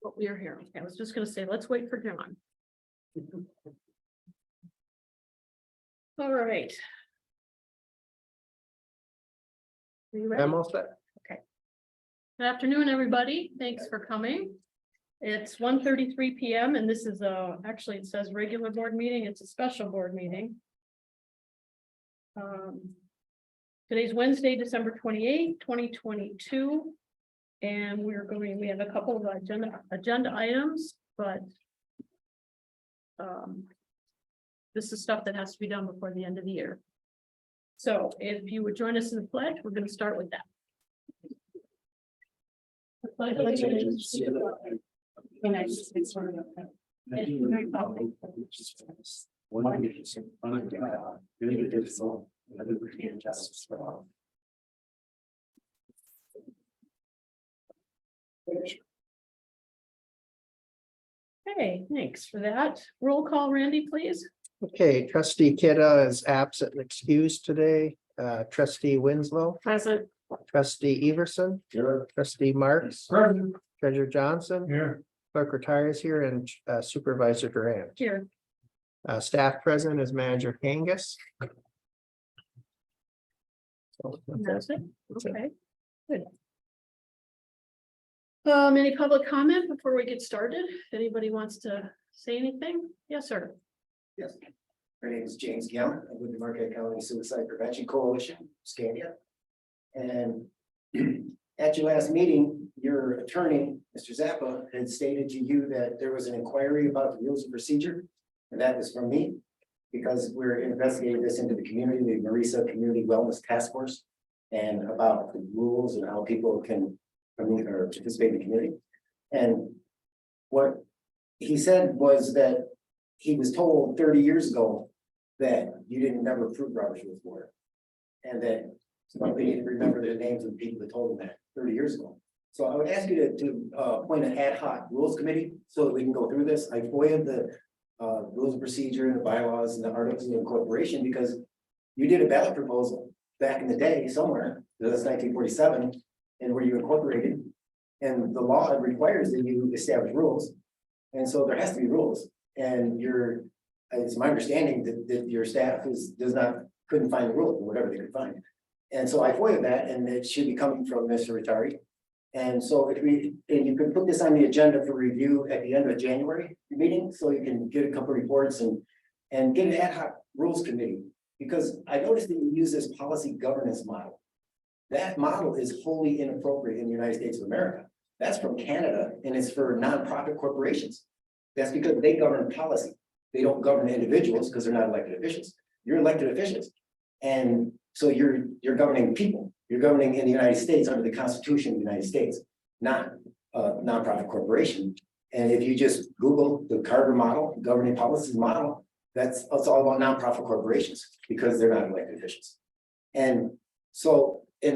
What we are here. Okay, I was just gonna say, let's wait for John. All right. Are you ready? I'm all set. Good afternoon, everybody. Thanks for coming. It's 1:33 PM and this is actually it says regular board meeting. It's a special board meeting. Today's Wednesday, December 28th, 2022. And we have a couple of agenda items, but this is stuff that has to be done before the end of the year. So if you would join us in the pledge, we're going to start with that. The Pledge of Allegiance to the United States of America and to the Republic for which it stands, one nation, under God, indivisible, with liberty and justice for all. Okay, thanks for that. Roll call, Randy, please. Okay, trustee Kidda is absent and excused today. Trustee Winslow, Present. trustee Everson. Here. Trustee Marks. Present. Treasurer Johnson. Here. Clerk retires here and Supervisor Durant. Here. Staff present is Manager Kangas. So, That's it. That's it. Okay, good. Any public comment before we get started? If anybody wants to say anything? Yes, sir. Yes, my name is James Gallen. I'm with the Marquette County Suicide Prevention Coalition, Scandia. And at your last meeting, your attorney, Mr. Zappa, had stated to you that there was an inquiry about the rules of procedure. And that was from me, because we're investigating this into the community, the Marisa Community Wellness Task Force, and about the rules and how people can participate in the community. And what he said was that he was told 30 years ago that you didn't never prove Robert's Rules of Order. And that somebody didn't remember the names of the people that told him that 30 years ago. So I would ask you to appoint an ad hoc rules committee so that we can go through this. I FOIA'd the rules of procedure and the bylaws and the articles of incorporation because you did a ballot proposal back in the day somewhere, that's 1947, and where you incorporated. And the law requires that you establish rules. And so there has to be rules. And it's my understanding that your staff couldn't find the rule or whatever they could find. And so I FOIA'd that, and it should be coming from Mr. Rettari. And so you could put this on the agenda for review at the end of January meeting, so you can get a couple reports and get an ad hoc rules committee. Because I noticed that you use this policy governance model. That model is wholly inappropriate in the United States of America. That's from Canada, and it's for nonprofit corporations. That's because they govern policy. They don't govern individuals because they're not elected officials. You're elected officials. And so you're governing people. You're governing in the United States under the Constitution of the United States, not a nonprofit corporation. And if you just Google the Carter model, governing policies model, it's all about nonprofit corporations because they're not elected officials. And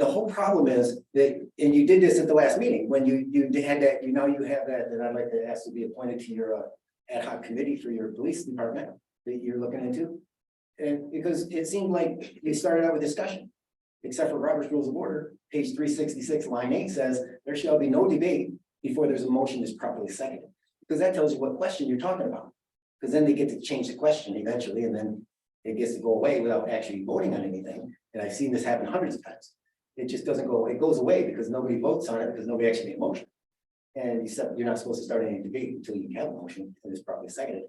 the whole problem is that, and you did this at the last meeting when you had that, you have that I'd like to ask to be appointed to your ad hoc committee for your police department that you're looking into. And because it seemed like you started out with discussion, except for Robert's Rules of Order, page 366, line 8 says, there shall be no debate before there's a motion that's properly seconded. Because that tells you what question you're talking about. Because then they get to change the question eventually, and then it gets to go away without actually voting on anything. And I've seen this happen hundreds of times. It just doesn't go away. It goes away because nobody votes on it because nobody actually made a motion. And you're not supposed to start any debate until you have a motion and it's properly seconded.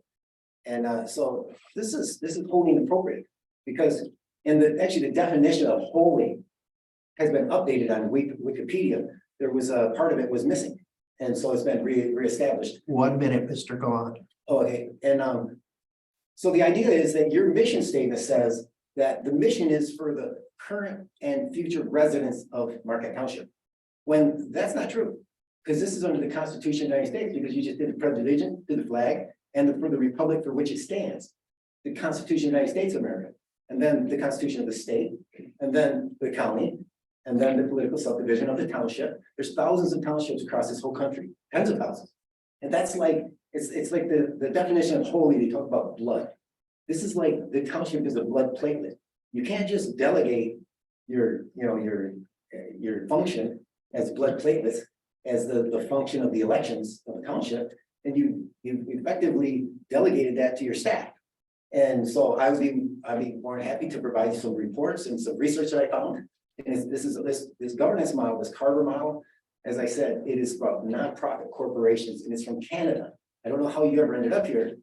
And so this is wholly inappropriate because the definition of wholly has been updated on Wikipedia. There was a part of it was missing, and so it's been reestablished. 1 minute, Mr. Gahn. Okay, and so the idea is that your mission statement says that the mission is for the current and future residents of Marquette Township, when that's not true, because this is under the Constitution of the United States, because you just did the pledge of allegiance to the flag and for the republic for which it stands, the Constitution of the United States of America, and then the Constitution of the state, and then the county, and then the political subdivision of the township. There's thousands of townships across this whole country, tens of thousands. And that's like, it's like the definition of holy, they talk about blood. This is like the township is a blood platelet. You can't just delegate your function as blood platelets as the function of the elections of the township, and you effectively delegated that to your staff. And so I'd be more than happy to provide some reports and some research that I found. And this governance model, this Carver model, as I said, it is from nonprofit corporations and it's from Canada. I don't know how you ever ended up here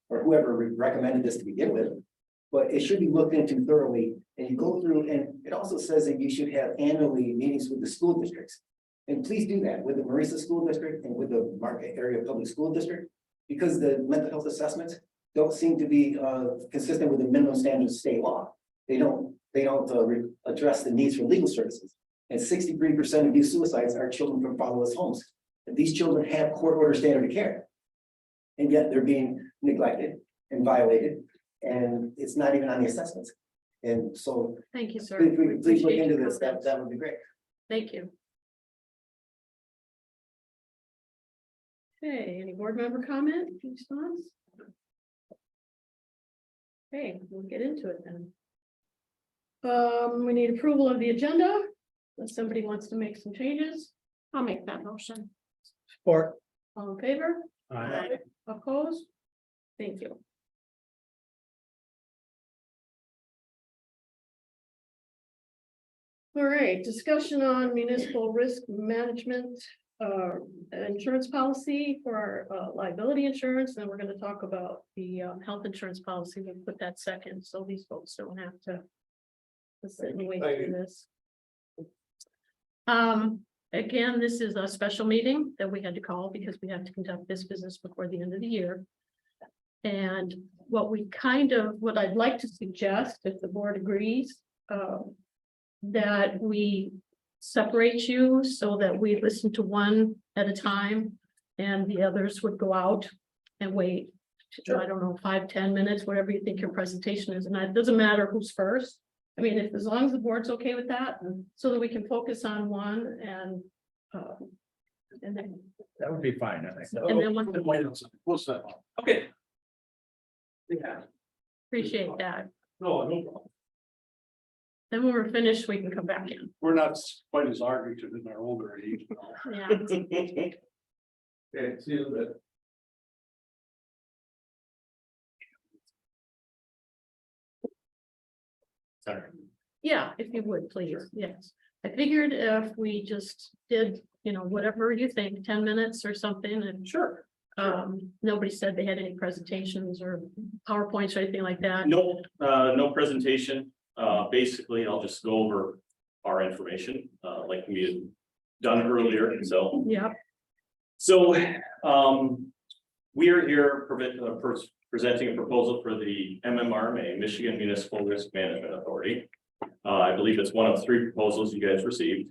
or whoever recommended this to begin with, but it should be looked into thoroughly. And you go through, and it also says that you should have annually meetings with the school districts. And please do that with the Marisa School District and with the Marquette Area Public School District, because the mental health assessments don't seem to be consistent with the minimum standards of state law. They don't address the needs for legal services. And 63% of youth suicides are children from fatherless homes. And these children have court order standard of care. And yet they're being neglected and violated, and it's not even on the assessments. And so Thank you, sir. please look Appreciate into your this. comments. That would be great. Thank you. Okay, any board member comment, response? Okay, we'll get into it then. We need approval of the agenda. If somebody wants to make some changes, I'll make that motion. Support. All in favor? Aye. Opposed? Thank you. All right, discussion on municipal risk management, insurance policy for our liability insurance, and then we're going to talk about the health insurance policy. We'll put that second, so these folks don't have to sit and wait for this. Again, this is a special meeting that we had to call because we have to conduct this business before the end of the year. And what I'd like to suggest, if the board agrees, that we separate you so that we listen to one at a time and the others would go out and wait. Sure. I don't know, 5-10 minutes, whatever you think your presentation is. And it doesn't matter who's first. I mean, as long as the board's okay with that, so that we can focus on one and then. That would be fine, I think. And then one- We'll set. Okay. Yeah. Appreciate that. No problem. Then when we're finished, we can come back in. We're not quite as argumentative in our older age. Yeah. Okay, see you in a bit. Sorry. Yeah, if you would, please. Yes. I figured if we just did, whatever you think, 10 minutes or something, and Sure. nobody said they had any presentations or PowerPoints or anything like that. No, no presentation. Basically, I'll just go over our information, like we had done earlier, so. Yeah. So, we are here presenting a proposal for the MMRMA, Michigan Municipal Risk Management Authority. I believe it's one of 3 proposals you guys received.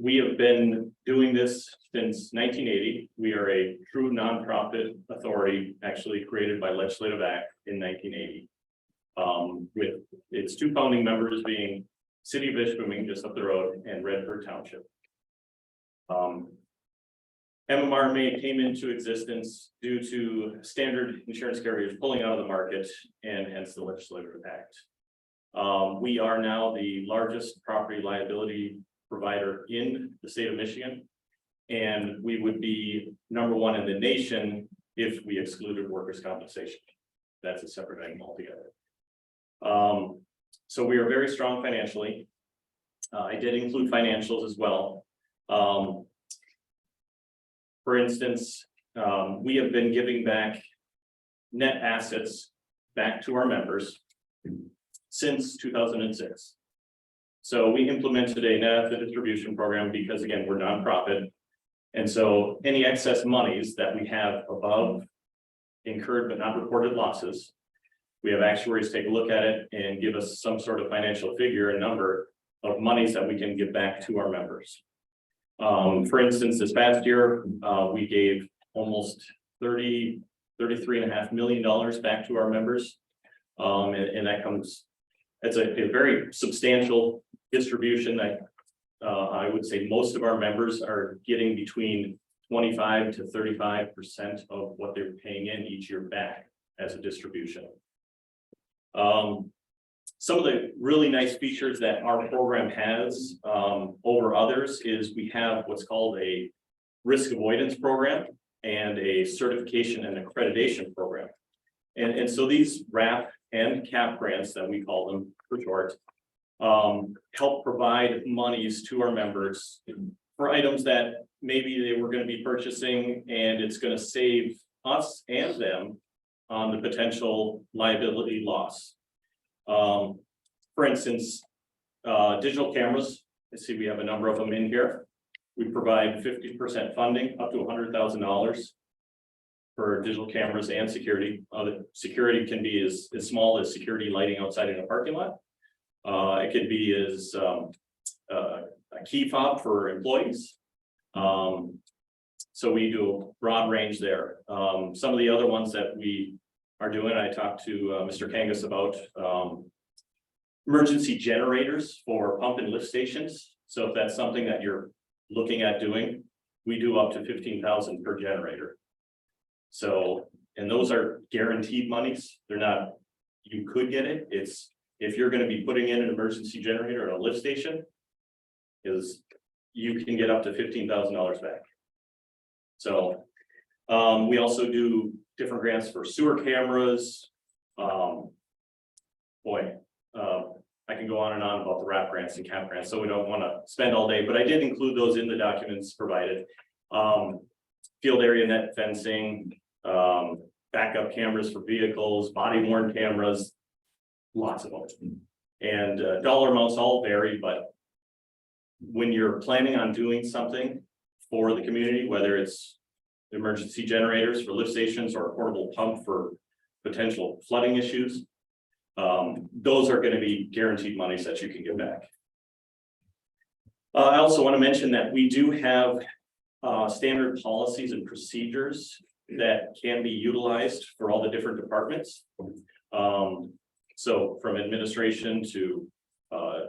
We have been doing this since 1980. We are a true nonprofit authority, actually created by legislative act in 1980. With its 2 founding members being City of Ishpeming, just up the road, and Redford Township. MMRMA came into existence due to standard insurance carriers pulling out of the market, and hence the legislative act. We are now the largest property liability provider in the state of Michigan, and we would be #1 in the nation if we excluded workers' compensation. That's a separate item altogether. So we are very strong financially. I did include financials as well. For instance, we have been giving back net assets back to our members since 2006. So we implemented a net asset distribution program because, again, we're nonprofit. And so any excess monies that we have above incurred but not reported losses, we have actuaries take a look at it and give us some sort of financial figure, a number of monies that we can give back to our members. For instance, this past year, we gave almost $33.5 million back to our members. And that comes, it's a very substantial distribution that I would say most of our members are getting between 25 to 35% of what they're paying in each year back as a distribution. Some of the really nice features that our program has over others is we have what's called a risk avoidance program and a certification and accreditation program. And so these RAP and CAP grants that we call them for short, help provide monies to our members for items that maybe they were going to be purchasing, and it's going to save us and them on the potential liability loss. For instance, digital cameras, let's see, we have a number of them in here. We provide 50% funding up to $100,000 for digital cameras and security. The security can be as small as security lighting outside in a parking lot. It could be as a key fob for employees. So we do a broad range there. Some of the other ones that we are doing, I talked to Mr. Kangas about emergency generators for pump and lift stations. So if that's something that you're looking at doing, we do up to $15,000 per generator. So, and those are guaranteed monies. They're not, you could get it. It's, if you're going to be putting in an emergency generator at a lift station, is you can get up to $15,000 back. So we also do different grants for sewer cameras. I can go on and on about the RAP grants and CAP grants, so we don't want to spend all day, but I did include those in the documents provided. Field area net fencing, backup cameras for vehicles, body worn cameras, lots of them. And dollar amounts all vary, but when you're planning on doing something for the community, whether it's emergency generators for lift stations or a portable pump for potential flooding issues, those are going to be guaranteed monies that you can get back. I also want to mention that we do have standard policies and procedures that can be utilized for all the different departments. So from administration to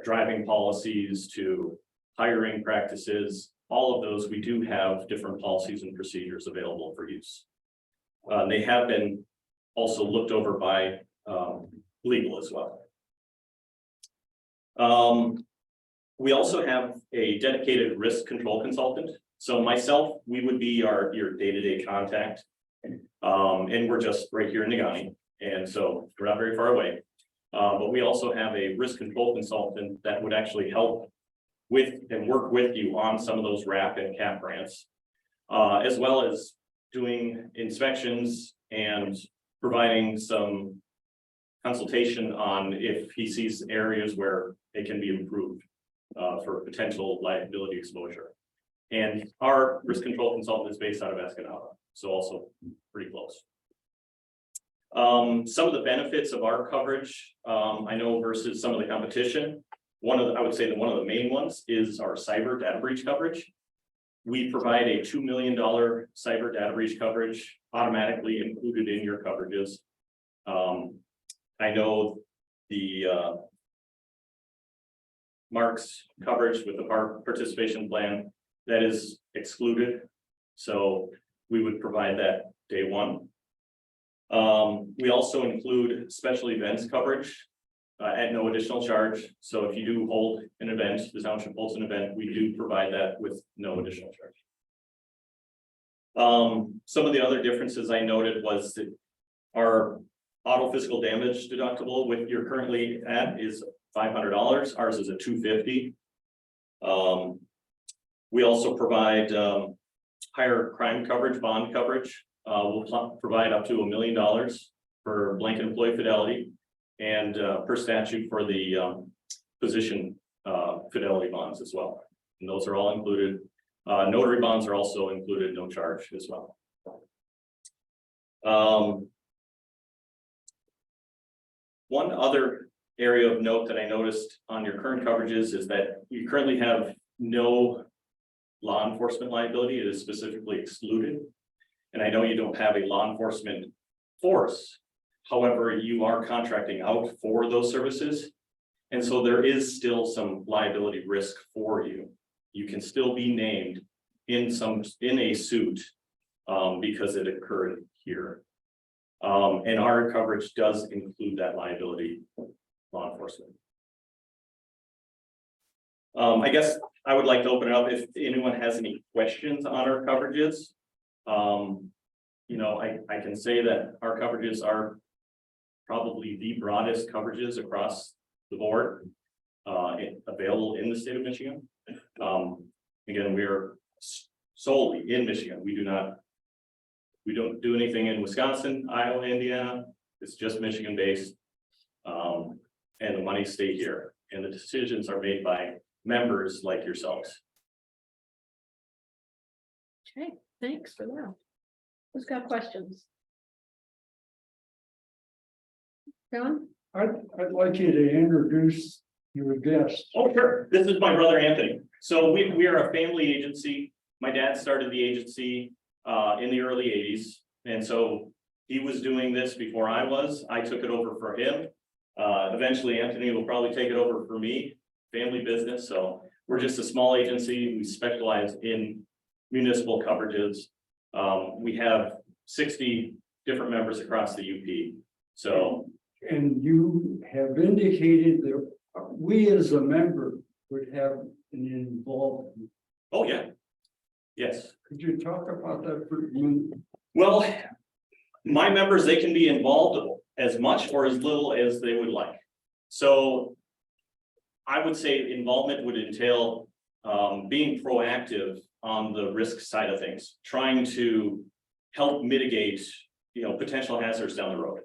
driving policies to hiring practices, all of those, we do have different policies and procedures available for use. They have been also looked over by legal as well. We also have a dedicated risk control consultant. So myself, we would be your day-to-day contact. And we're just right here in Negaunee. And so we're not very far away. But we also have a risk control consultant that would actually help with and work with you on some of those RAP and CAP grants, as well as doing inspections and providing some consultation on if he sees areas where it can be improved for potential liability exposure. And our risk control consultant is based out of Escanaba, so also pretty close. Some of the benefits of our coverage, I know versus some of the competition, I would say that one of the main ones is our cyber data breach coverage. We provide a $2 million cyber data breach coverage automatically included in your coverages. I know the Mark's coverage with the participation plan, that is excluded. So we would provide that day one. We also include special events coverage at no additional charge. So if you do hold an event, the township holds an event, we do provide that with no additional charge. Some of the other differences I noted was that our auto physical damage deductible with you're currently at is $500. Ours is at $250. We also provide higher crime coverage, bond coverage. We'll provide up to $1 million for blanket employee fidelity and per statute for the position fidelity bonds as well. And those are all included. Notary bonds are also included, no charge as well. One other area of note that I noticed on your current coverages is that you currently have no law enforcement liability. It is specifically excluded. And I know you don't have a law enforcement force. However, you are contracting out for those services. And so there is still some liability risk for you. You can still be named in a suit because it occurred here. And our coverage does include that liability law enforcement. I guess I would like to open it up if anyone has any questions on our coverages. You know, I can say that our coverages are probably the broadest coverages across the board, available in the state of Michigan. Again, we're solely in Michigan. We don't do anything in Wisconsin, Iowa, Indiana. It's just Michigan based. And the money stay here, and the decisions are made by members like yourselves. Okay, thanks for that. Who's got questions? John? I'd like you to introduce your guest. Oh, sure. This is my brother Anthony. So we are a family agency. My dad started the agency in the early 80s. And so he was doing this before I was. I took it over for him. Eventually Anthony will probably take it over for me, family business. So we're just a small agency. We specialize in municipal coverages. We have 60 different members across the UP. So. And you have indicated that we as a member would have an involvement. Oh, yeah. Yes. Could you talk about that for a minute? Well, my members, they can be involved as much or as little as they would like. So I would say involvement would entail being proactive on the risk side of things, trying to help mitigate, potential hazards down the road.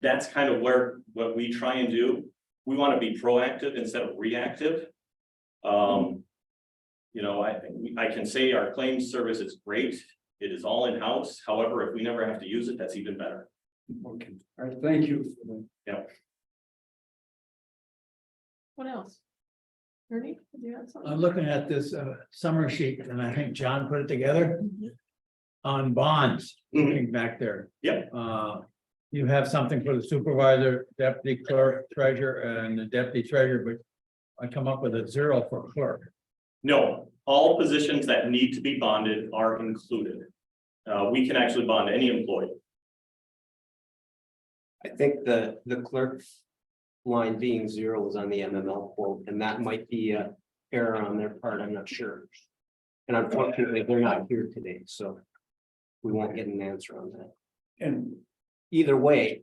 That's kind of what we try and do. We want to be proactive instead of reactive. I can say our claims service is great. It is all in-house. However, if we never have to use it, that's even better. Okay, all right, thank you for that. Yeah. What else? Ernie, do you have something? I'm looking at this summary sheet, and I think John put it together on bonds, looking back there. Yep. You have something for the supervisor, deputy clerk, treasurer, and the deputy treasurer, but I come up with a 0 for clerk. No, all positions that need to be bonded are included. We can actually bond any employee. I think the clerk line being 0 is on the MML quote, and that might be a error on their part, I'm not sure. And unfortunately, they're not here today, so we won't get an answer on that. And Either way,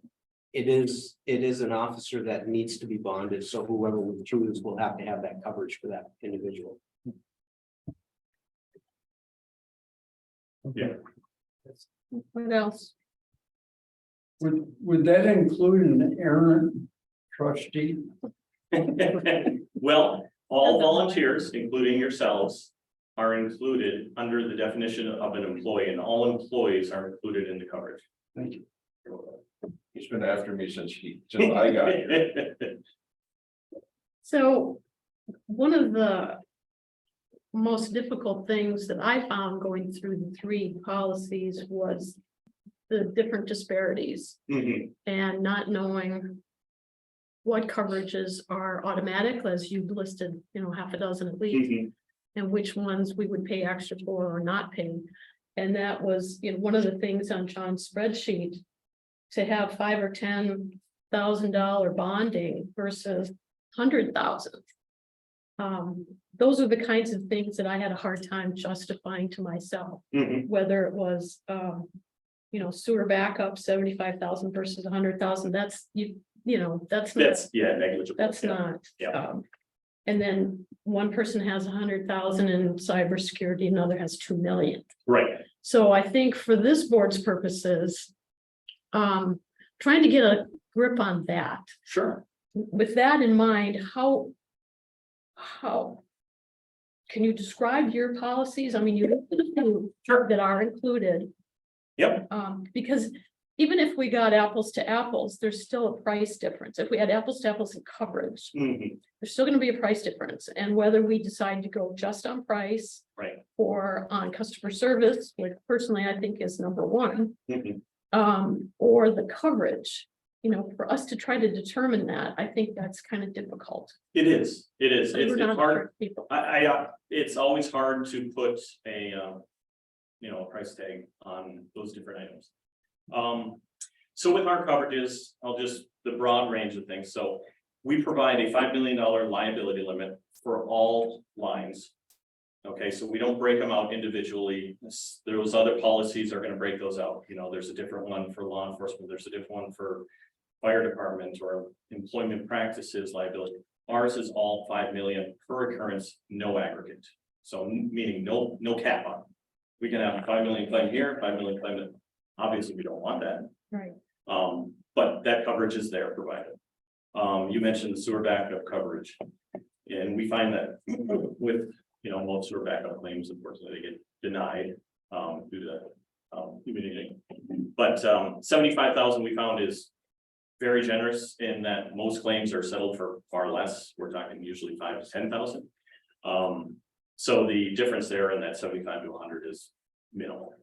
it is an officer that needs to be bonded, so whoever we choose will have to have that coverage for that individual. Yeah. What else? would that include an errant trustee? Well, all volunteers, including yourselves, are included under the definition of an employee, and all employees are included in the coverage. Thank you. He's been after me since I got here. So one of the most difficult things that I found going through the 3 policies was the different disparities Mhm. and not knowing what coverages are automatic, as you listed, half a dozen at least, Mhm. and which ones we would pay extra for or not pay. And that was, one of the things on John's spreadsheet, to have $5,000 or $10,000 bonding versus 100,000. Those are the kinds of things that I had a hard time justifying to myself, Mhm. whether it was, sewer backup, 75,000 versus 100,000. That's that's not. That's negligible. That's Yeah. not. Yeah. And then one person has 100,000 in cybersecurity, another has 2 million. Right. So I think for this board's purposes, trying to get a grip on that. Sure. With that in mind, how can you describe your policies? I mean, you look at the few Sure. that are included. Yep. Because even if we got apples to apples, there's still a price difference. If we had apples to apples in coverage, Mhm. there's still going to be a price difference. And whether we decide to go just on price Right. or on customer service, which personally I think is number 1, Mhm. or the coverage, for us to try to determine that, I think that's kind of difficult. It is. It's We're not hard. perfect people. It's always hard to put a price tag on those different items. So with our coverages, the broad range of things, so we provide a $5 million liability limit for all lines. Okay, so we don't break them out individually. Those other policies are gonna break those out. You know, there's a different one for law enforcement, there's a different one for fire department or employment practices liability. Ours is all 5 million per occurrence, no aggregate. So meaning no cap on it. We can have 5 million claim here, 5 million claim there. Obviously, we don't want that. Right. But that coverage is there provided. You mentioned the sewer backup coverage. And we find that with, you know, most sewer backup claims, unfortunately, they get denied due to humidity. But 75,000 we found is very generous in that most claims are settled for far less. We're talking usually 5 to 10,000. So the difference there in that 75 to 100 is minimal.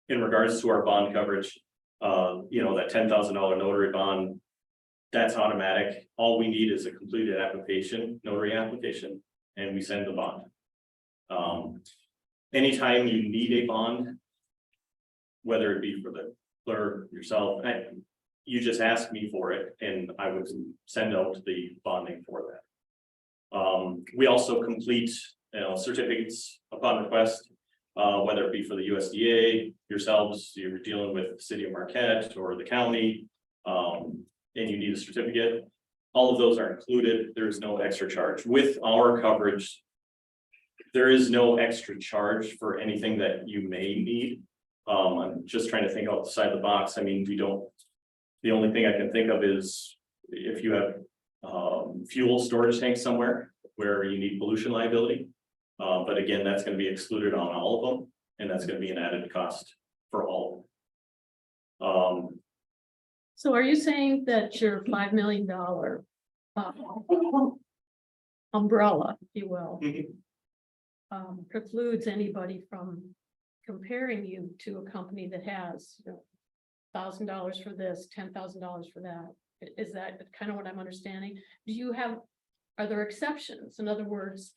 In regards to our bond coverage, you know, that $10,000 notary bond, that's automatic. All we need is a completed application, notary application, and we send the bond. Anytime you need a bond, whether it be for the clerk, yourself, you just ask me for it and I would send out the bonding for that. We also complete, you know, certificates upon request, whether it be for the USDA, yourselves, you're dealing with the city of Marquette or the county, and you need a certificate. All of those are included. There's no extra charge. With our coverage, there is no extra charge for anything that you may need. I'm just trying to think outside the box. I mean, we don't, the only thing I can think of is if you have fuel storage tanks somewhere where you need pollution liability. But again, that's going to be excluded on all of them, and that's going to be an added cost for all of them. So are you saying that your $5 million umbrella, if you will, precludes anybody from comparing you to a company that has, you know, $1,000 for this, $10,000 for that? Is that kind of what I'm understanding? Do you have, are there exceptions? In other words,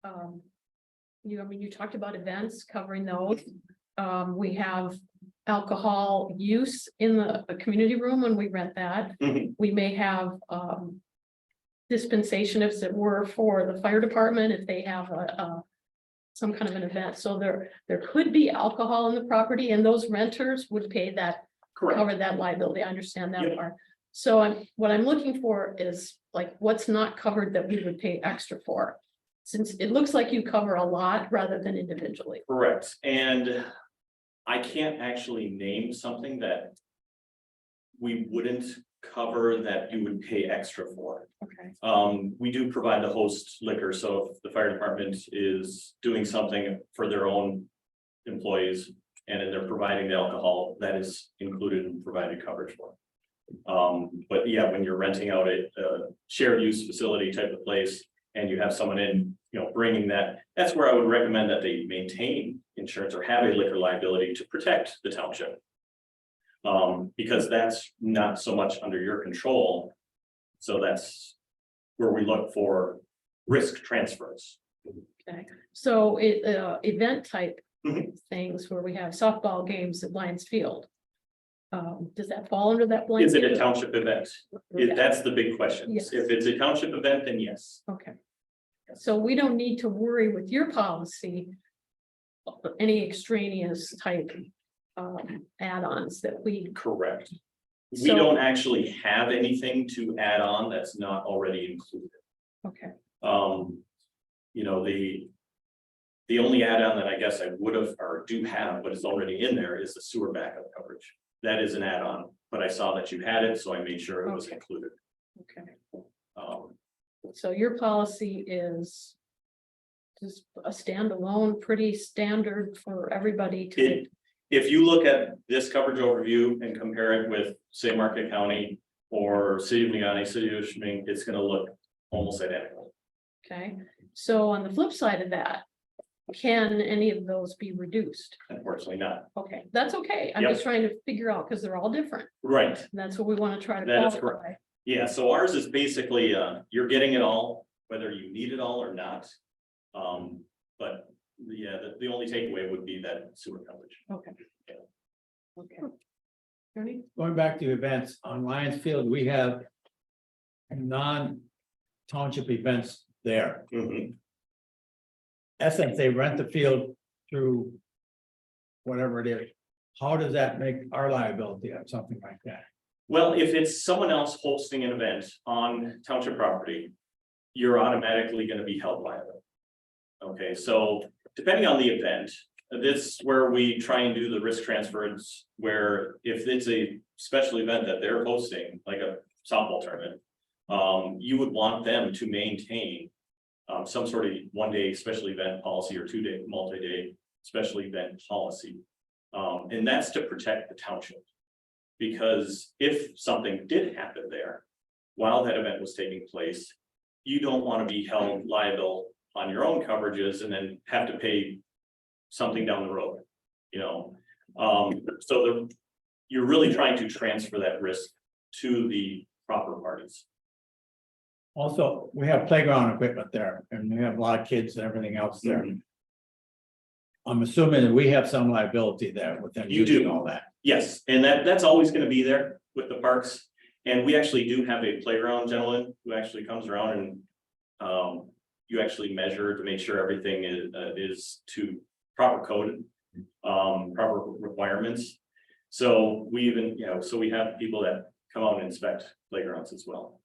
I mean, you talked about events, covering those. We have alcohol use in the community room when we rent that. We may have dispensation if it were for the fire department, if they have some kind of an event. So there could be alcohol in the property, and those renters would pay that, cover that liability. I understand that part. So what I'm looking for is like what's not covered that we would pay extra for, since it looks like you cover a lot rather than individually. Correct. And I can't actually name something that we wouldn't cover that you would pay extra for. Okay. We do provide the host liquor. So if the fire department is doing something for their own employees and they're providing the alcohol, that is included and provided coverage for. But yeah, when you're renting out a shared use facility type of place and you have someone in, you know, bringing that, that's where I would recommend that they maintain insurance or have a liquor liability to protect the township. Because that's not so much under your control. So that's where we look for risk transfers. Okay. So event type things where we have softball games at Lions Field. Does that fall under that blanket? Is it a township event? That's the big question. Yes. If it's a township event, then yes. Okay. So we don't need to worry with your policy, any extraneous type add-ons that we. Correct. We So- don't actually have anything to add on that's not already included. Okay. You know, the only add-on that I guess I would have or do have, but it's already in there, is the sewer backup coverage. That is an add-on, but I saw that you had it, so I made sure it was Okay. included. Okay. So your policy is just a standalone, pretty standard for everybody to. If you look at this coverage overview and compare it with, say, Marquette County or City of Negaunee, City of Ishpeming, it's gonna look almost identical. Okay, so on the flip side of that, can any of those be reduced? Unfortunately not. Okay, that's okay. I'm Yep. just trying to figure out, because they're all different. Right. And that's what we want to try to That is qualify. Yeah, so ours is basically, you're getting it all, whether you need it all or not. But yeah, the only takeaway would be that sewer coverage. Okay. Okay. Going back to events on Lions Field, we have non-township events there. Mhm. Essence, they rent the field through whatever it is. How does that make our liability of something like that? Well, if it's someone else hosting an event on township property, you're automatically gonna be held liable. Okay, so depending on the event, this is where we try and do the risk transference, where if it's a special event that they're hosting, like a softball tournament. You would want them to maintain some sort of one-day special event policy or two-day, multi-day special event policy. And that's to protect the township. Because if something did happen there while that event was taking place, you don't want to be held liable on your own coverages and then have to pay something down the road, you know? You're really trying to transfer that risk to the proper parties. Also, we have playground equipment there and we have a lot of kids and everything else there. Mhm. I'm assuming that we have some liability there with them You using do. all that. Yes, and that's always gonna be there with the parks. And we actually do have a playground gentleman who actually comes around and you actually measure to make sure everything is to proper code, proper requirements. So we even, you know, so we have people that come out and inspect playgrounds as well.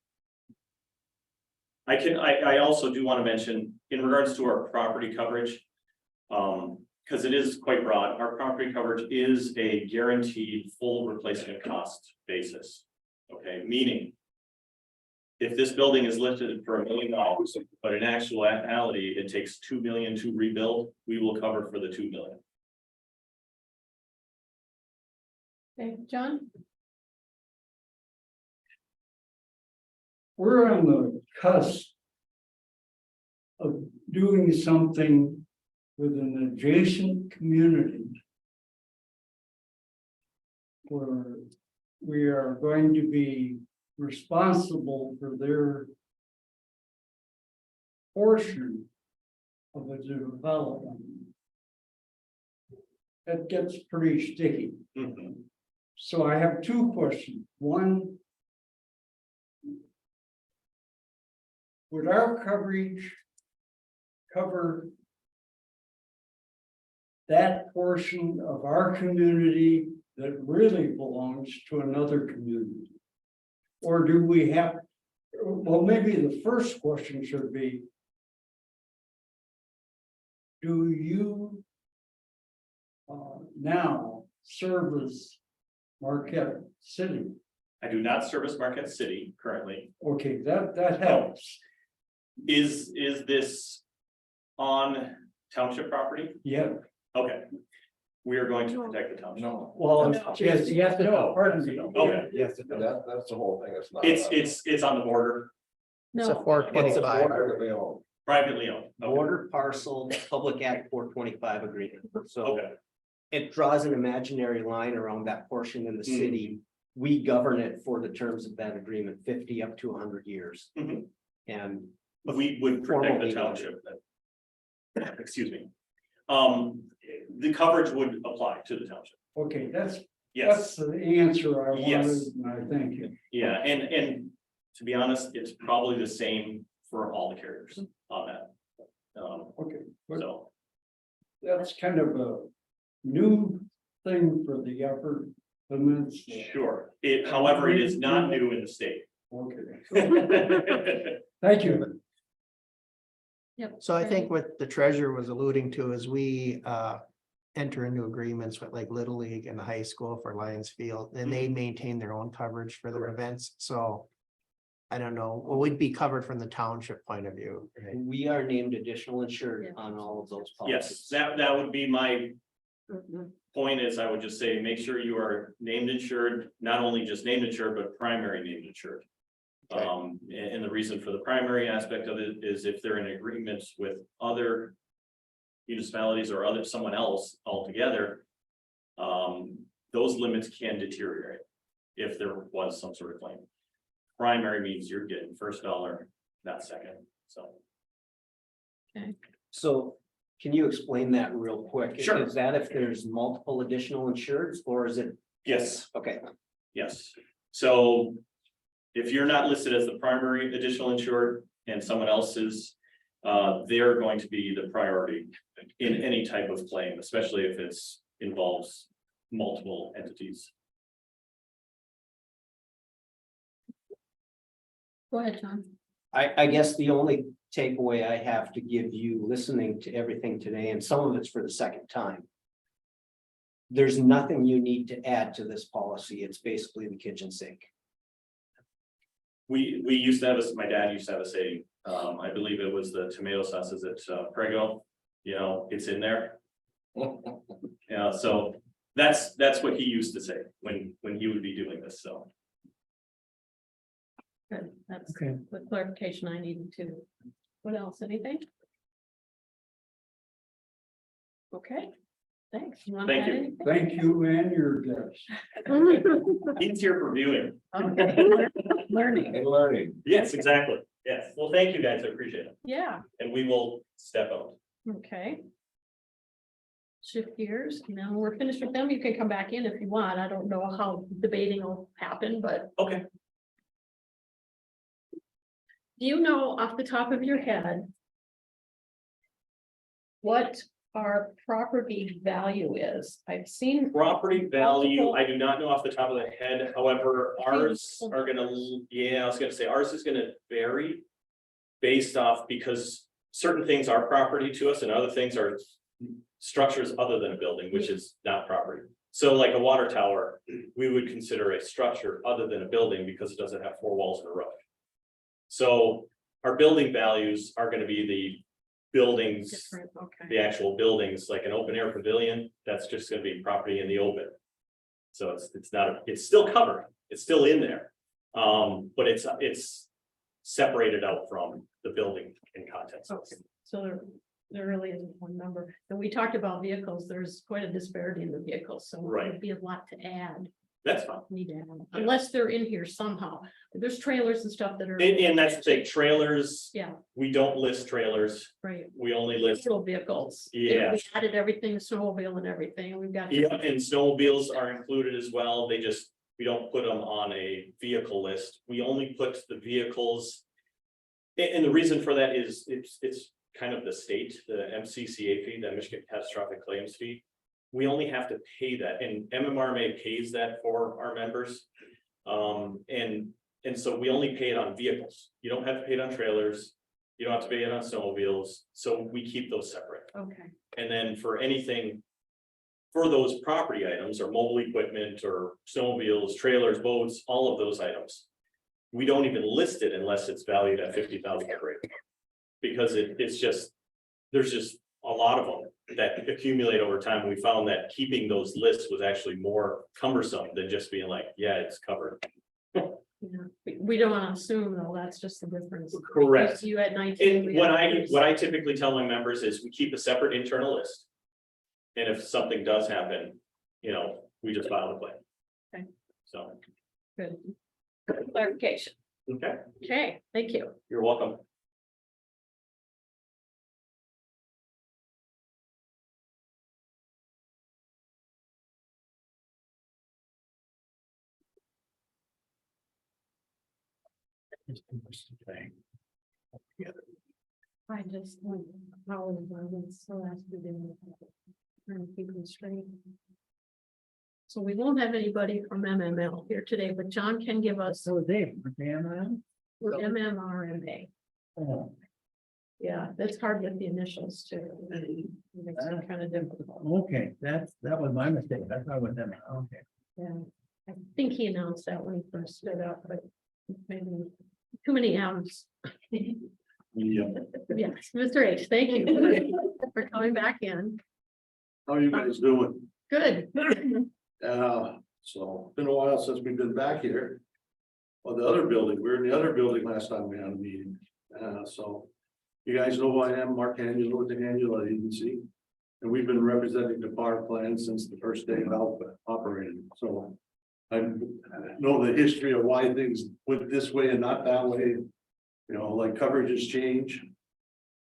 I also do want to mention in regards to our property coverage. Because it is quite broad, our property coverage is a guaranteed full replacement cost basis. Okay, meaning. If this building is listed for $1 million, but in actuality, it takes 2 million to rebuild, we will cover for the 2 million. Okay, John? We're on the cusp of doing something with an adjacent community where we are going to be responsible for their portion of the development. That gets pretty sticky. Mhm. So I have two questions. One, would our coverage cover that portion of our community that really belongs to another community? Or do we have, well, maybe the first question should be, do you now service Marquette City? I do not service Marquette City currently. Okay, that helps. Is this on township property? Yeah. Okay. We are going to protect the township. No, Well, Yes, yes, no, pardon me. Okay. Yes, that's the whole thing, it's not. It's on the border, It's a No, 425. Privately owned. privately owned. Okay. Border parcel, Public Act 425 agreement. So Okay, it draws an imaginary line around that portion in the Mhm. city. We govern it for the terms of that agreement, 50 up to 100 years. Mhm. And we would protect Formally. the township. Excuse me. The coverage would apply to the township. Okay, that's Yes, the answer I wanted, Yes. and I thank you. yeah, and to be honest, it's probably the same for all the carriers on that. Okay, but So, that's kind of a new thing for the upper limits. sure, however, it is not new in the state. Okay, thank you. yep. So I think what the treasurer was alluding to is we enter into agreements with like Little League and the high school for Lions Field, and they maintain their own coverage for their Correct. events, so. I don't know, well, we'd be covered from the township point of view, right? we are named additional insured Yeah. on all of those Yes, policies. that would be my Mhm. point is I would just say, make sure you are named insured, not only just named insured, but primary named insured. Okay. And the reason for the primary aspect of it is if they're in agreements with other municipalities or someone else altogether, those limits can deteriorate if there was some sort of claim. Primary means you're getting first dollar, not second, so. So can you explain that real quick? Sure. Is that if there's multiple additional insureds, or is it Yes, Okay, yes. So if you're not listed as the primary additional insured and someone else is, they're going to be the priority in any type of claim, especially if it's involves multiple entities. Go ahead, John. I guess the only takeaway I have to give you, listening to everything today, and some of it's for the second time. There's nothing you need to add to this policy. It's basically the kitchen sink. We used to have my dad used to have a saying, I believe it was the tomato sauces at Prego, you know, it's in there. Yeah, so that's what he used to say when he would be doing this, so. Good, that's Okay. the clarification I needed too. What else, anything? Okay, thanks. Want to Thank add you. anything? Thank you and your guests. He's here for viewing. Okay. Learning, And learning. Yes, exactly. Yes. Well, thank you guys. I appreciate it. yeah, And we will step out. okay. Shift gears, now we're finished with them, you can come back in if you want, I don't know how debating will happen, but Okay. do you know off the top of your head what our property value is? I've seen, Property value, I do not know off the top of the head. However, ours Seems- are gonna, yeah, I was gonna say ours is gonna vary based off because certain things are property to us and other things are structures other than a building, which is not property. So like a water tower, we would consider a structure other than a building because it doesn't have 4 walls and a roof. So our building values are gonna be the buildings, different, okay, the actual buildings, like an open air pavilion, that's just gonna be property in the open. So it's not, it's still covered, it's still in there. But it's separated out from the building in context. okay, so there really isn't one number, and we talked about vehicles, there's quite a disparity in the vehicles, so Right. it'd be a lot to add. That's fine. Need to add, unless they're in here somehow, there's trailers and stuff that are. And that's the thing, trailers, Yeah, we don't list trailers, right. we only list, Little vehicles. Yeah. We added everything, snowmobile and everything, and we've got. yeah, and snowmobiles are included as well, we don't put them on a vehicle list, we only put the vehicles. And the reason for that is, it's kind of the state, the MCCA fee, the Michigan Catastrophic Claims Fee. We only have to pay that, and MMRMA pays that for our members. And so we only pay it on vehicles. You don't have to pay it on trailers. You don't have to pay it on snowmobiles, so we keep those separate. Okay, And then for anything. For those property items or mobile equipment or snowmobiles, trailers, boats, all of those items. We don't even list it unless it's valued at 50,000 or greater. Because it's just, there's just a lot of them that accumulate over time. We found that keeping those lists was actually more cumbersome than just being like, yeah, it's covered. yeah, we don't want to assume though, that's just the difference. Correct. You had 19. And we what had I typically tell my members is we keep a separate internal list. And if something does happen, you know, we just file a claim. Okay. So, Good clarification. okay, Okay, thank you. you're welcome. I just want how it's so has to do. Trying to keep them straight. So we won't have anybody from MML here today, but John can give us So Dave, man. MMRMA. Oh, Yeah, that's hard with the initials too. It makes it kind of difficult. okay, that was my mistake. I thought with them. Okay. Yeah, I think he announced that when he first stood up, but maybe too many M's. Yeah. Yes, Mr. H, thank you for coming back in. How are you guys doing? Good. So been a while since we've been back here. Well, the other building, we were in the other building last time we had a meeting. So you guys know who I am, Mark Angelo with the Angelo Agency. And we've been representing the power plant since the first day of Alpha operating. So I know the history of why things went this way and not that way. You know, like coverages change.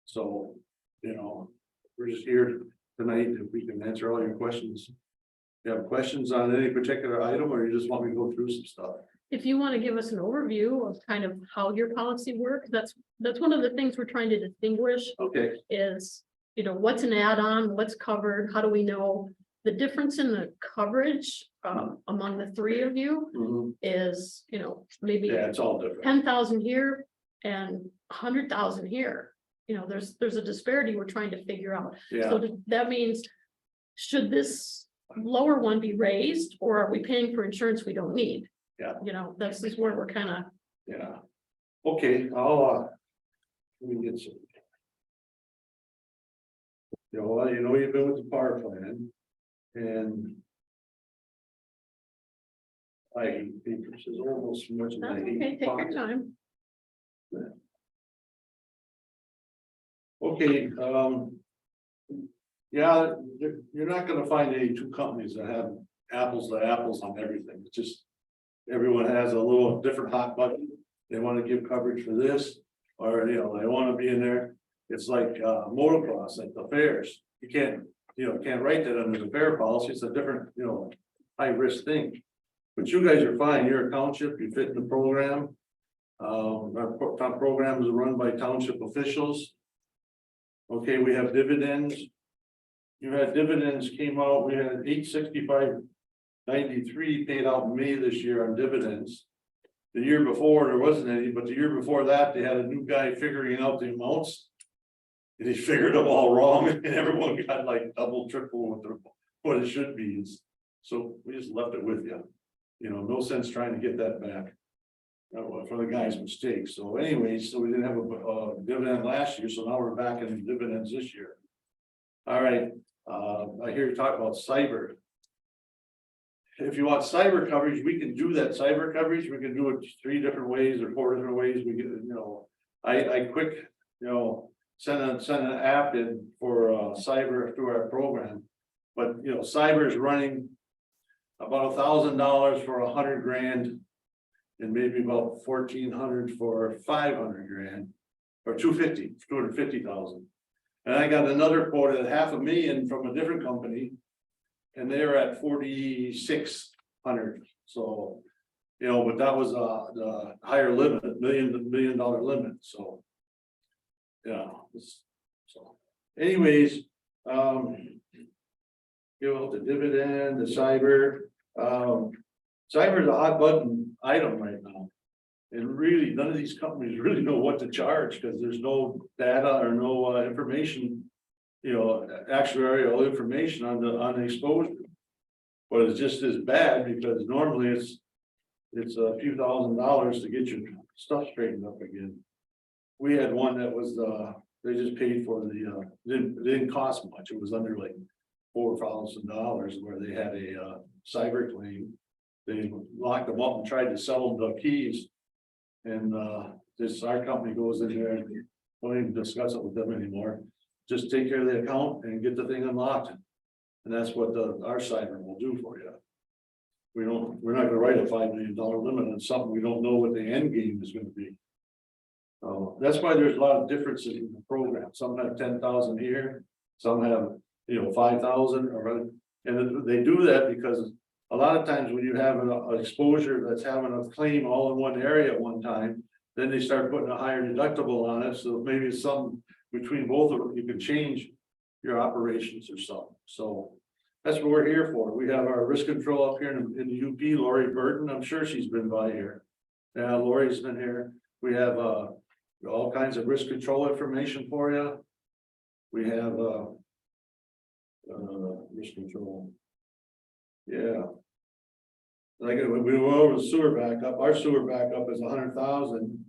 So, you know, we're just here tonight if we can answer all your questions. You have questions on any particular item, or you just want me to go through some stuff? If you want to give us an overview of kind of how your policy works, that's one of the things we're trying to distinguish Okay, is, what's an add-on, what's covered, how do we know? The difference in the coverage among the three of you mhm. is, maybe Yeah, it's all different. 10,000 here and 100,000 here. There's a disparity we're trying to figure out. Yeah, So that means, should this lower one be raised, or are we paying for insurance we don't need? Yeah. This is where we're kind of, yeah. Okay, I'll, let me get some. You've been with the power plan, and I hate papers, is almost as much as I that's hate. okay, take your pockets. time. Okay, yeah, you're not gonna find any two companies that have apples to apples on everything. It's just everyone has a little different hot button. They want to give coverage for this, or they want to be in there. It's like motocross at the fairs. You can't write that under the fair policy. It's a different, high risk thing. But you guys are fine. You're a township, you fit in the program. Our program is run by township officials. Okay, we have dividends. You had dividends came out, we had 865.93 paid out in May this year on dividends. The year before, there wasn't any, but the year before that, they had a new guy figuring out the amounts. And he figured them all wrong, and everyone got like double, triple what it should be. So we just left it with you. No sense trying to get that back. For the guy's mistakes. So anyways, so we didn't have a dividend last year, so now we're back in dividends this year. All right, I hear you talk about cyber. If you want cyber coverage, we can do that cyber coverage. We can do it 3 different ways or 4 different ways. We get, I quick, send an app in for cyber through our program. But cyber is running about $1,000 for 100 grand. And maybe about 1,400 for 500 grand, or 250,000. And I got another quote at $500,000 from a different company. And they're at 4,600. So, but that was the higher limit, $1 million limit. So, yeah. So, anyways, the dividend, the cyber, cyber is a hot button item right now. And really, none of these companies really know what to charge because there's no data or no information, actuarial information on the exposure. But it's just as bad because normally it's a few $1,000s to get your stuff straightened up again. We had one that was they just paid for the it didn't cost much. It was under like $4,000 where they had a cyber claim. They locked them up and tried to sell them the keys. And our company goes in there and don't even discuss it with them anymore. Just take care of the account and get the thing unlocked. And that's what our cyber will do for you. We're not gonna write a $5 million limit on something we don't know what the end game is gonna be. That's why there's a lot of differences in the program. Some have 10,000 here, some have 5,000, and they do that because a lot of times when you have an exposure that's having a claim all in one area at one time, then they start putting a higher deductible on it. So maybe it's something between both of them, you can change your operations or something. So that's what we're here for. We have our risk control up here in the UP, Lori Burton. I'm sure she's been by here. Yeah, Lori's been here. We have all kinds of risk control information for you. We have risk control. Yeah. Like we went over the sewer backup. Our sewer backup is 100,000.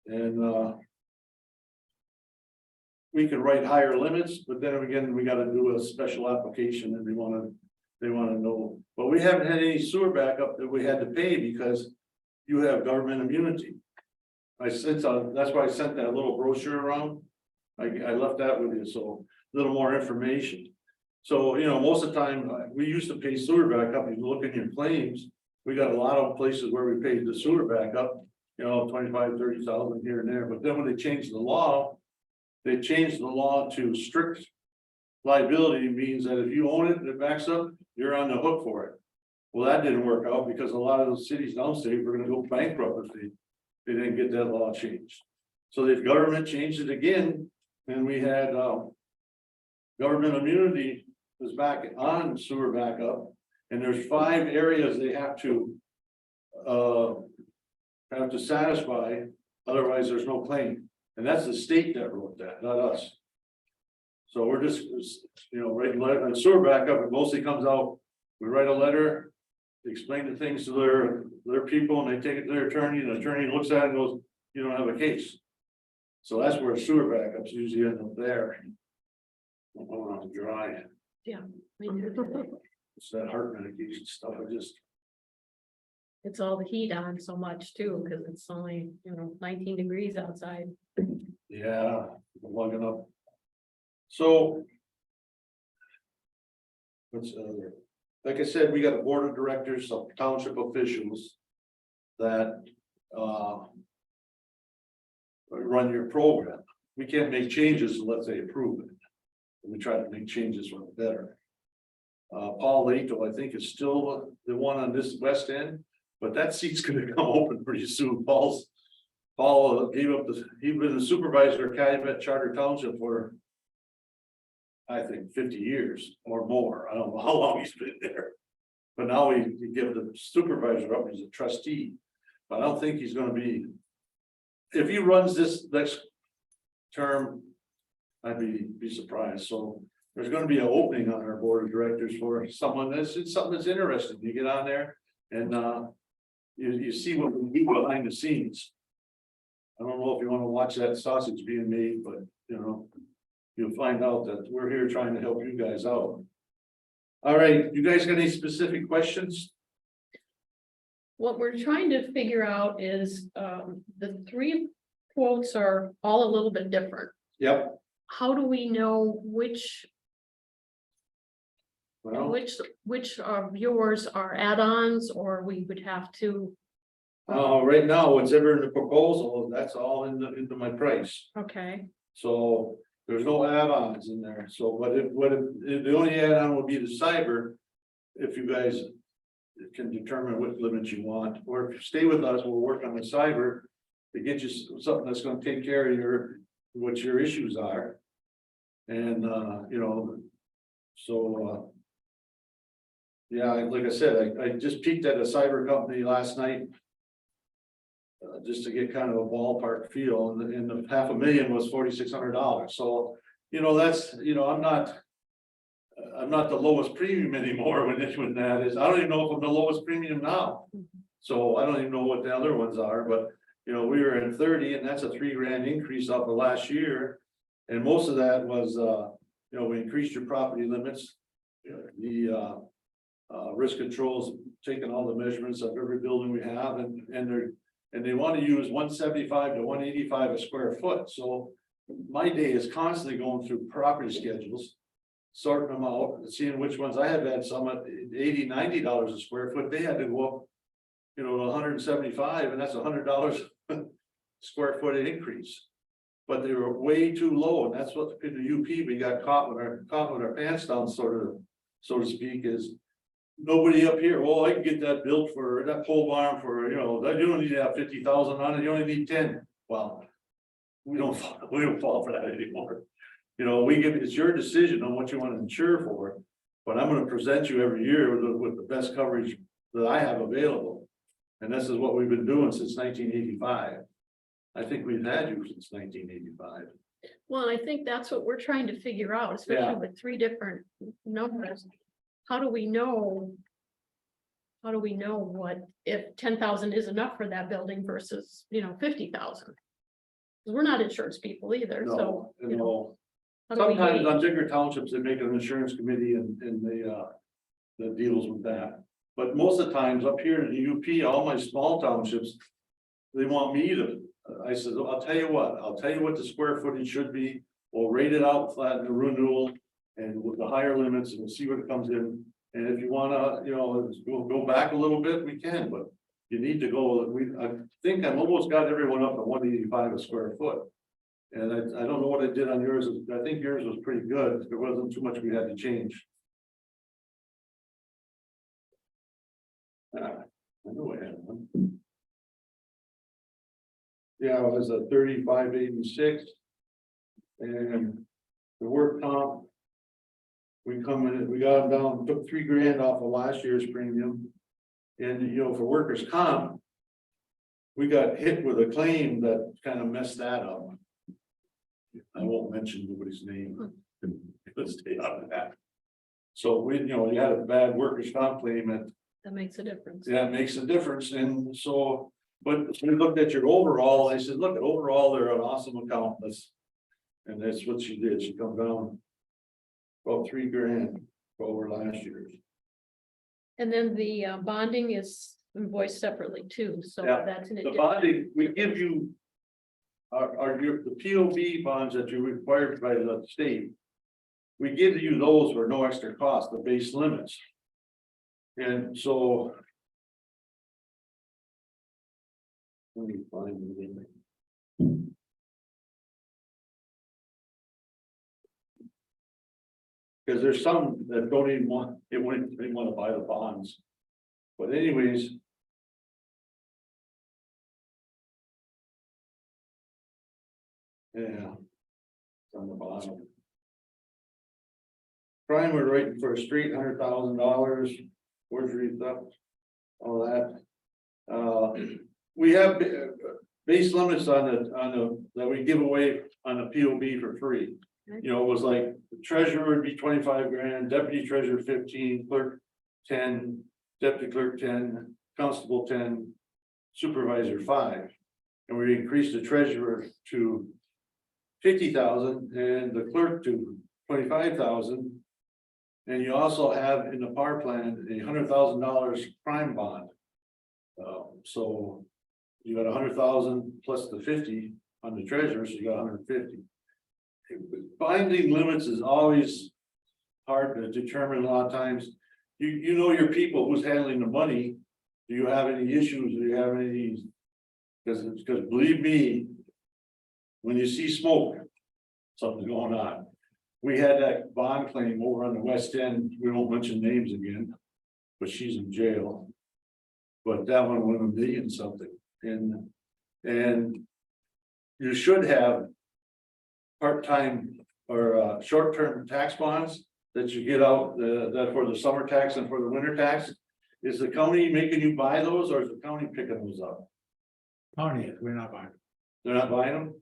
And we can write higher limits, but then again, we got to do a special application and they want to know. But we haven't had any sewer backup that we had to pay because you have government immunity. That's why I sent that little brochure around. I left that with you, so a little more information. So, most of the time, we used to pay sewer backup. You look at your claims, we got a lot of places where we paid the sewer backup, 25, 30,000 here and there. But then when they changed the law, they changed the law to strict liability means that if you own it and it backs up, you're on the hook for it. Well, that didn't work out because a lot of those cities downstate were gonna go bankrupt if they didn't get that law changed. So the government changed it again, and we had, government immunity was back on sewer backup, and there's 5 areas they have to satisfy, otherwise there's no claim. And that's the state that wrote that, not us. So we're just, writing letter on sewer backup, it mostly comes out, we write a letter, explain the things to their people, and they take it to their attorney, and the attorney looks at it and goes, you don't have a case. So that's where sewer backups usually end up there. Going on dry, it's that heart medication stuff, It's all the heat on so much too, because it's only, 19 degrees outside. yeah, plugging up. So. What's like I said, we got a board of directors of township officials. That run your program. We can't make changes unless they approve it. We try to make changes for the better. Paul Lato, I think, is still the one on this west end, but that seat's gonna come open pretty soon. Paul gave up he's been the supervisor of Calumet Charter Township for, I think, 50 years or more. I don't know how long he's been there. But now we give the supervisor up, he's a trustee, but I don't think he's gonna be. If he runs this next term, I'd be surprised. So there's gonna be an opening on our board of directors for someone it's something that's interesting. You get on there and you see what we do behind the scenes. I don't know if you want to watch that sausage being made, but you'll find out that we're here trying to help you guys out. All right, you guys got any specific questions? What we're trying to figure out is, the 3 quotes are all a little bit different. Yep. How do we know which Well, which of yours are add-ons, or we would have to? right now, what's ever in the proposal, that's all into my price. Okay, So there's no add-ons in there. So, but if the only add-on would be the cyber, if you guys can determine what limits you want, or if you stay with us, we'll work on the cyber to get you something that's gonna take care of what your issues are. And, yeah, like I said, I just peeked at a cyber company last night. Just to get kind of a ballpark feel, and the $500,000 was $4,600. So, that's, I'm not the lowest premium anymore when that is. I don't even know if I'm the lowest premium now. So I don't even know what the other ones are, but we were at 30, and that's a $3,000 increase off of last year. And most of that was, we increased your property limits. The risk controls, taking all the measurements of every building we have, and they want to use 175 to 185 a square foot. So my day is constantly going through property schedules, sorting them out, and seeing which ones. I have had some at $80, $90 a square foot. They had to go up, to 175, and that's $100 square foot increase. But they were way too low, and that's what the UP, we got caught with our pants down, sort of, so to speak, is nobody up here. Well, I can get that built for that pole barn for, that you don't need to have 50,000 on it, you only need 10. Well, we don't fall for that anymore. It's your decision on what you want to insure for, but I'm going to present you every year with the best coverage that I have available. And this is what we've been doing since 1985. I think we've had you since 1985. well, I think that's what we're trying to figure out, especially with 3 different numbers. How do we know what, if 10,000 is enough for that building versus, 50,000? We're not insurance people either, so. No. How do we Sometimes gauge? on bigger townships, they make an insurance committee and that deals with that. But most of the times up here in the UP, all my small townships, they want me to, I said, I'll tell you what the square footage should be. We'll rate it out flat in the renewal and with the higher limits, and we'll see what it comes in. And if you wanna, we'll go back a little bit, we can, but you need to go, I think I've almost got everyone up to 185 a square foot. And I don't know what I did on yours, I think yours was pretty good, there wasn't too much we had to change. I know I had one. Yeah, it was a 3586. And the work comp. We come in, we got them down, took $3,000 off of last year's premium. And you know, for workers' comp. We got hit with a claim that kind of messed that up. I won't mention nobody's name. Let's stay out of that. So we, you know, you had a bad workers' comp claim and That makes a difference. yeah, it makes a difference. And so, but we looked at your overall, I said, look, at overall, they're an awesome account. And that's what she did. She come down about $3,000 over last year's. And then the bonding is invoiced separately too, so Yeah, that's an The addition. bonding, we give you the POV bonds that you're required by the state. We give you those for no extra cost, the base limits. And so. Let me find it. Because there's some that don't even want, they wouldn't, they want to buy the bonds. But anyways. Yeah. On the bottom. Prime, we're writing for a straight $100,000, forgery theft, all that. We have base limits on the, that we give away on the POB for free. You know, it was like the treasurer would be $25,000, deputy treasurer 15, clerk 10, deputy clerk 10, constable 10, supervisor 5. And we increased the treasurer to 50,000 and the clerk to 25,000. And you also have in the power plan a $100,000 prime bond. So you got 100,000 plus the 50 on the treasurer, so you got 150. Binding limits is always hard to determine a lot of times. You know your people who's handling the money. Do you have any issues? Do you have any? Because believe me, when you see smoke, something's going on. We had that bond claim over on the west end. We won't mention names again, but she's in jail. But that one went $1 million something, and you should have part-time or short-term tax bonds that you get out that for the summer tax and for the winter tax. Is the county making you buy those, or is the county picking those up? County, we're not buying. They're not buying them?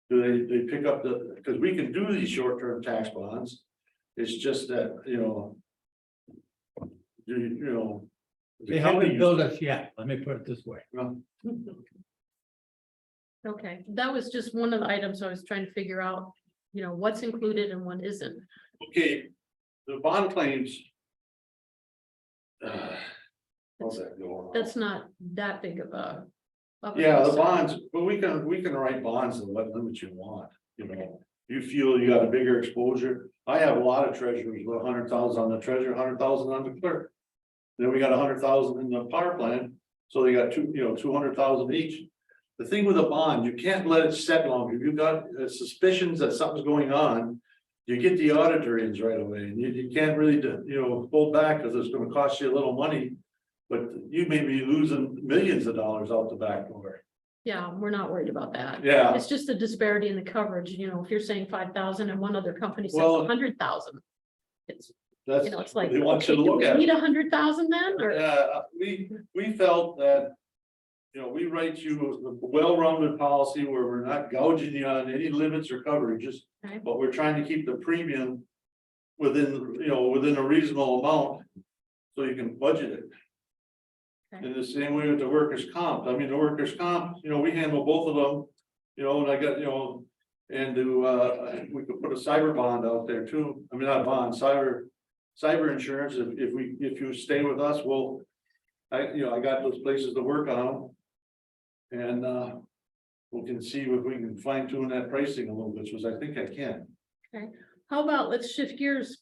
Do they pick up because we can do these short-term tax bonds. It's just that, you know. You know. They haven't billed us yet, let me put it this way. Okay, that was just one of the items I was trying to figure out, you know, what's included and what isn't. Okay, the bond claims. How's that going on? That's not that big of a. Yeah, the concern. bonds, but we can write bonds to what limit you want, you know. You feel you got a bigger exposure. I have a lot of treasurers with 100,000 on the treasurer, 100,000 on the clerk. Then we got 100,000 in the power plan, so they got 200,000 each. The thing with a bond, you can't let it set long. If you've got suspicions that something's going on, you get the auditor in right away, and you can't really, hold back because it's going to cost you a little money. But you may be losing millions of dollars out the back door. Yeah, we're not worried about that. Yeah, It's just the disparity in the coverage, you know, if you're saying 5,000 and one other company says Well, 100,000. It's, that's, you know, it's like, they want okay, you to do look we at. need 100,000 then, or? We felt that, we write you a well-rounded policy where we're not gouging you on any limits or coverages, Okay. but we're trying to keep the premium within a reasonable amount, so you can budget it. Okay. In the same way with the workers' comp. I mean, the workers' comp, we handle both of them, and I got, and we could put a cyber bond out there too. I mean, not a bond, cyber insurance. If you stay with us, I got those places to work on them. And we can see if we can fine tune that pricing a little bit, which I think I can. Okay, how about, let's shift gears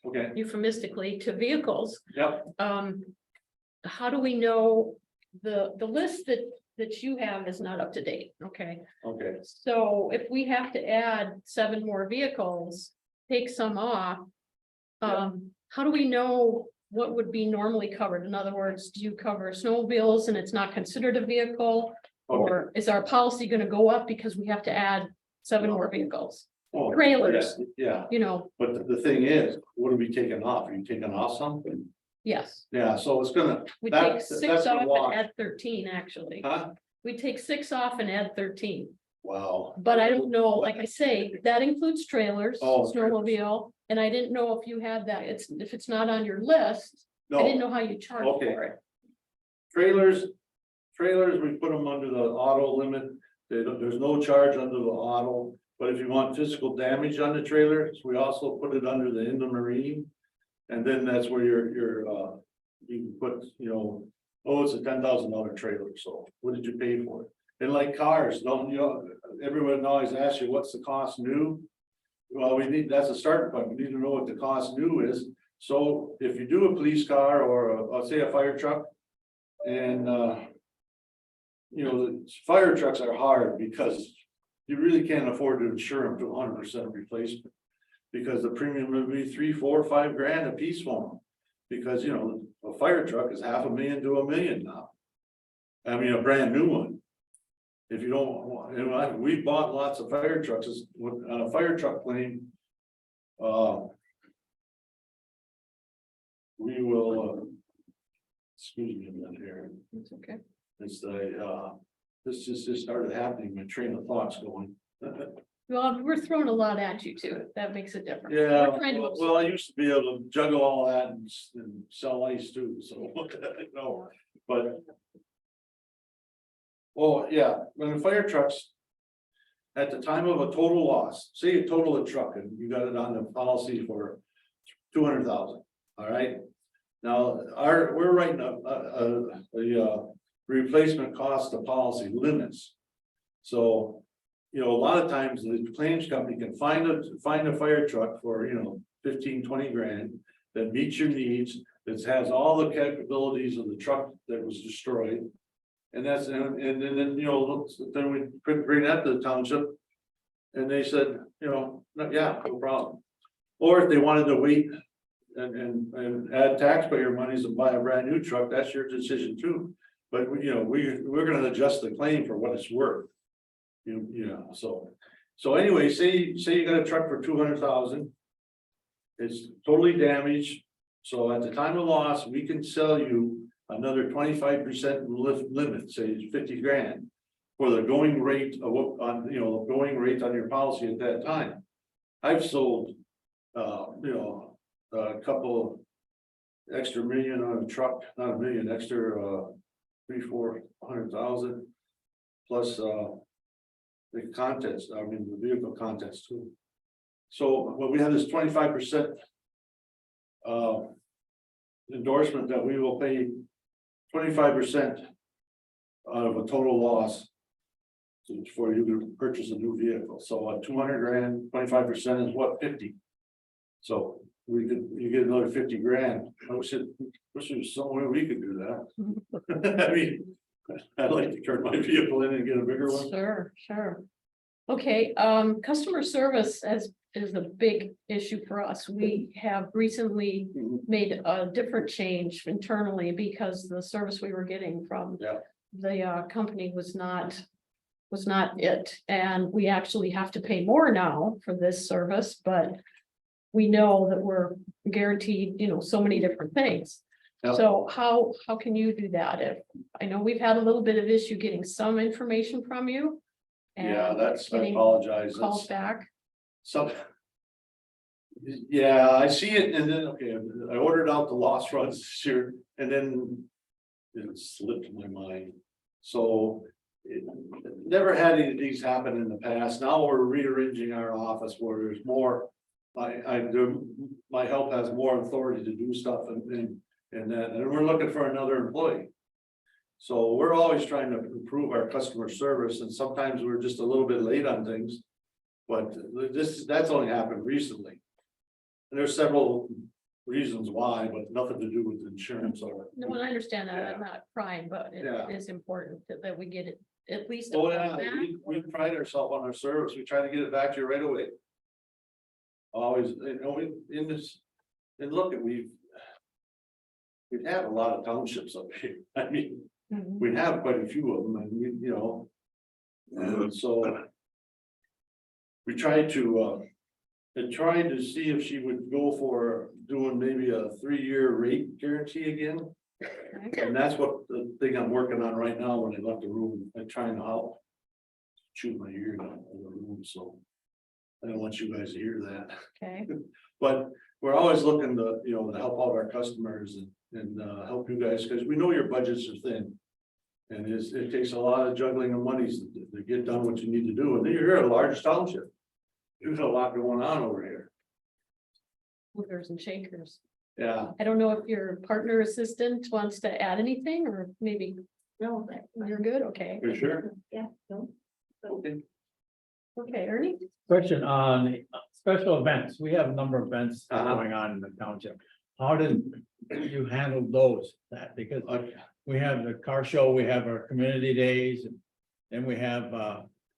Okay, euphemistically to vehicles. yep, How do we know the list that that you have is not up to date, okay? Okay, So if we have to add 7 more vehicles, take some off. How do we know what would be normally covered? In other words, do you cover snowmobiles and it's not considered a vehicle? okay. Or is our policy gonna go up because we have to add 7 more vehicles? Oh, Trailers. Yeah, You know, but the thing is, what are we taking off? Are you taking off something? yes, Yeah, so it's gonna, we That- take 6 that's a off wash. and add 13, actually. huh? We take 6 off and add 13. Wow. But I don't know, like I say, that includes trailers, Oh, snowmobile, and I didn't know if you had that. If it's not on your list, I didn't No, know how you charge Okay. for it. trailers, we put them under the auto limit. There's no charge under the auto, but if you want physical damage on the trailers, we also put it under the marine. And then that's where you can put, oh, it's a $10,000 trailer, so what did you pay for it? And like cars, everyone always asks you, what's the cost new? Well, that's a starting point, we need to know what the cost new is. So if you do a police car or let's say a fire truck. And the fire trucks are hard because you really can't afford to insure them to 100% replacement. Because the premium would be $3, $4, $5 grand a piece for them. Because a fire truck is $500,000 to $1 million now. I mean, a brand new one. If you don't want, we bought lots of fire trucks on a fire truck claim. We will, excuse me a minute here. It's okay. It's this just started happening, my train of thoughts going. Well, we're throwing a lot at you too. That makes a difference. Yeah, We're trying to- well, I used to be able to juggle all that and sell ice too, so, but. Oh, yeah, when the fire trucks. At the time of a total loss, say you total a truck and you got it on the policy for 200,000, all right? Now, we're writing a replacement cost of policy limits. So, a lot of times the claims company can find a fire truck for, 15, 20 grand. That meets your needs, that has all the capabilities of the truck that was destroyed. And then, then we couldn't bring that to the township. And they said, yeah, no problem. Or if they wanted to wait and add taxpayer monies and buy a brand new truck, that's your decision too. But we're gonna adjust the claim for what it's worth. So anyway, say you got a truck for 200,000. It's totally damaged. So at the time of loss, we can sell you another 25% limit, say it's 50 grand. For the going rate of what the going rate on your policy at that time. I've sold a couple extra million on a truck, not a million, extra 300,000-400,000 plus the contents, the vehicle contents too. So when we have this 25% endorsement that we will pay 25% out of a total loss for you to purchase a new vehicle. So 200 grand, 25% is what, 50. So you get another 50 grand. I wish there was some way we could do that. I mean, I'd like to turn my vehicle in and get a bigger one. Sure. Okay, customer service is a big issue for us. We have recently made a different change internally because the service we were getting from the company was not it. And we actually have to pay more now for this service, but we know that we're guaranteed, so many different things. Yep. So how can you do that? I know we've had a little bit of issue getting some information from you. Yeah, and I getting apologize. calls back. So. Yeah, I see it, and then, okay, I ordered out the loss runs this year, and then it slipped my mind. So never had any of these happen in the past. Now we're rearranging our office where there's more. My help has more authority to do stuff and we're looking for another employee. So we're always trying to improve our customer service, and sometimes we're just a little bit late on things. But that's only happened recently. And there's several reasons why, but nothing to do with insurance or. No, I understand that. I'm not crying, but Yeah. it is important that we get it at least. a Oh, month yeah, back. we pride ourselves on our service. We try to get it back to you right away. Always, in this, and look, we've had a lot of townships up here. I mean, Mhm. we have quite a few of them and we, you know. And so. We tried to, and trying to see if she would go for doing maybe a 3-year rate guarantee again. Okay. And that's what the thing I'm working on right now when I left the room, I'm trying to help. Shoot my ear out of the room, so. I don't want you guys to hear that, Okay, but we're always looking to, you know, to help out our customers and help you guys, because we know your budgets are thin. And it takes a lot of juggling of monies to get done what you need to do, and you're here at a large township. There's a lot going on over here, movers and shakers. yeah. I don't know if your partner assistant wants to add anything or maybe. No, you're good, okay. For sure. Yeah, no. Okay. Okay, Ernie? Question on special events. We have a number of events Uh-huh. going on in the township. How did you handle those? That because we have the car show, we have our community days, and then we have,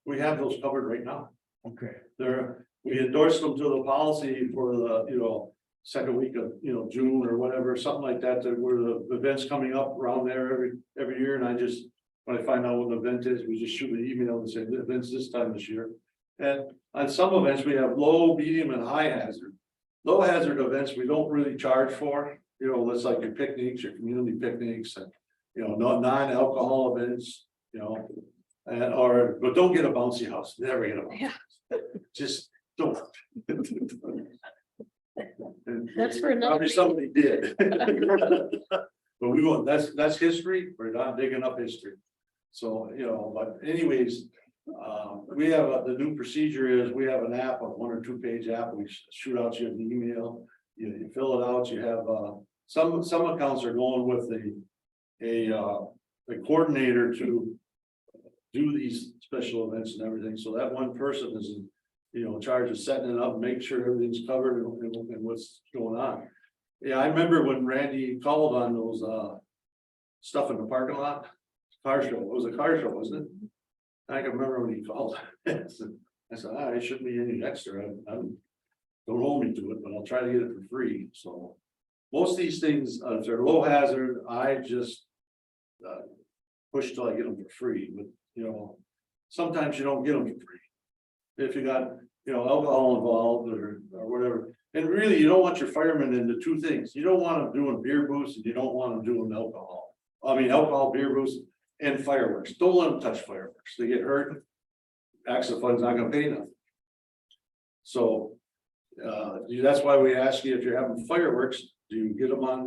We have those covered right now. okay, We endorsed them to the policy for the, you know, second week of, you know, June or whatever, something like that, that where the events coming up around there every year, and I just. When I find out what an event is, we just shoot an email and say, the event's this time this year. And on some events, we have low, medium, and high hazard. Low hazard events, we don't really charge for, you know, that's like your picnics, your community picnics, and, you know, non-alcohol events, you know. But don't get a bouncy house, never get a bouncy house. Just don't. That's for another. Probably somebody did. But we won't, that's history, we're not digging up history. So, you know, but anyways, we have, the new procedure is, we have an app, a 1 or 2 page app, we shoot out you an email. You fill it out, you have, some accounts are going with a coordinator to do these special events and everything, so that one person is, you know, in charge of setting it up, make sure everything's covered and what's going on. Yeah, I remember when Randy called on those, stuff in the parking lot, car show, it was a car show, wasn't it? I can remember when he called. I said, it shouldn't be any extra, don't hold me to it, but I'll try to get it for free, so. Most of these things, if they're low hazard, I just, push till I get them for free, but, you know, sometimes you don't get them for free. If you got, you know, alcohol involved or whatever. And really, you don't want your firemen into 2 things. You don't want them doing beer booths and you don't want them doing alcohol. Alcohol, beer booths and fireworks. Don't let them touch fireworks. They get hurt. Accident fund's not gonna pay nothing. So, that's why we ask you if you're having fireworks, do you get them on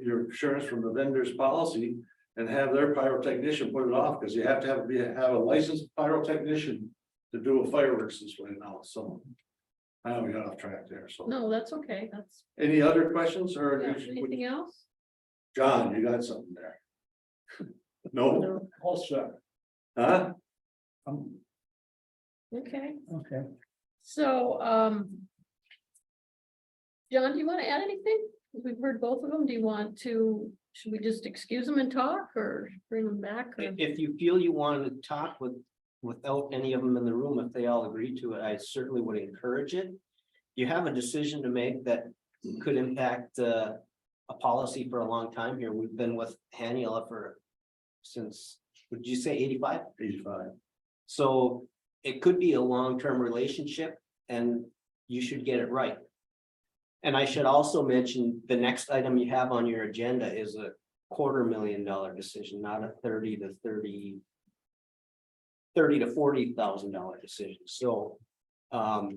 your insurance from the vendor's policy and have their pyrotechnician put it off, because you have to have a licensed pyrotechnician to do a fireworks this way now, so. I know we got off track there, so. No, that's okay. That's. Any other questions or? Anything else? John, you got something there? No, All set. huh? Okay, okay. so, John, do you want to add anything? We've heard both of them. Do you want to, should we just excuse them and talk or bring them back? Or? If you feel you want to talk without any of them in the room, if they all agree to it, I certainly would encourage it. You have a decision to make that could impact a policy for a long time here. We've been with Haniela since, would you say 85? 85. So it could be a long-term relationship and you should get it right. And I should also mention the next item you have on your agenda is a $250,000 decision, not a $30,000 to $40,000 decision. So I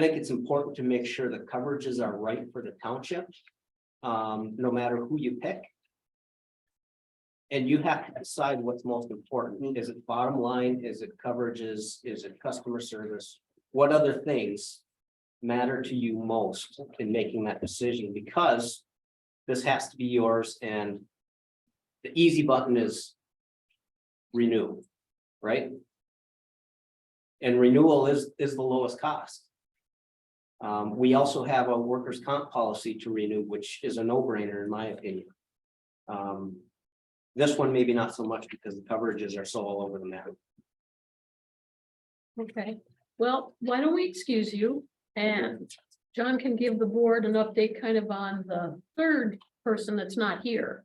think it's important to make sure the coverages are right for the township, no matter who you pick. And you have to decide what's most important. Is it bottom line? Is it coverages? Is it customer service? What other things matter to you most in making that decision? Because this has to be yours, and the easy button is renew, right? And renewal is the lowest cost. We also have a workers' comp policy to renew, which is a no-brainer in my opinion. This one maybe not so much because the coverages are so all over the map. Okay, well, why don't we excuse you and John can give the board an update kind of on the third person that's not here.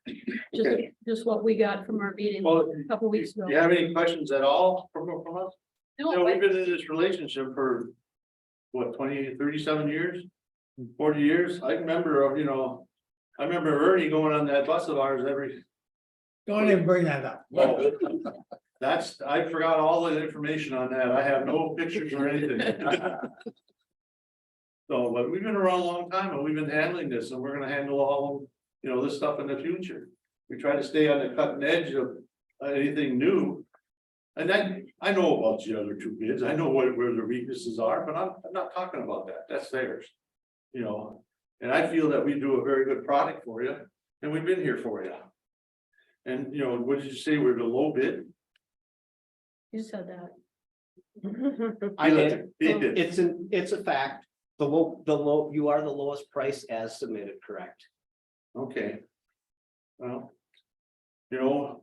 Just what we got from our meeting Well, a couple weeks ago. Do you have any questions at all from us? You know, No, we've been in this relationship for what, 37 years? 40 years? I remember, you know, I remember Ernie going on that bus of ours every. Don't even bring that up. Oh, that's, I forgot all the information on that. I have no pictures or anything. So, but we've been around a long time and we've been handling this and we're gonna handle all, you know, this stuff in the future. We try to stay on the cutting edge of anything new. And then I know about the other two bids. I know where the weaknesses are, but I'm not talking about that. That's theirs. You know, and I feel that we do a very good product for you and we've been here for you. And, you know, what did you say? We're the low bid? you said that. I did. Bid it. It's a fact. You are the lowest price as submitted, correct? Okay. Well. You know,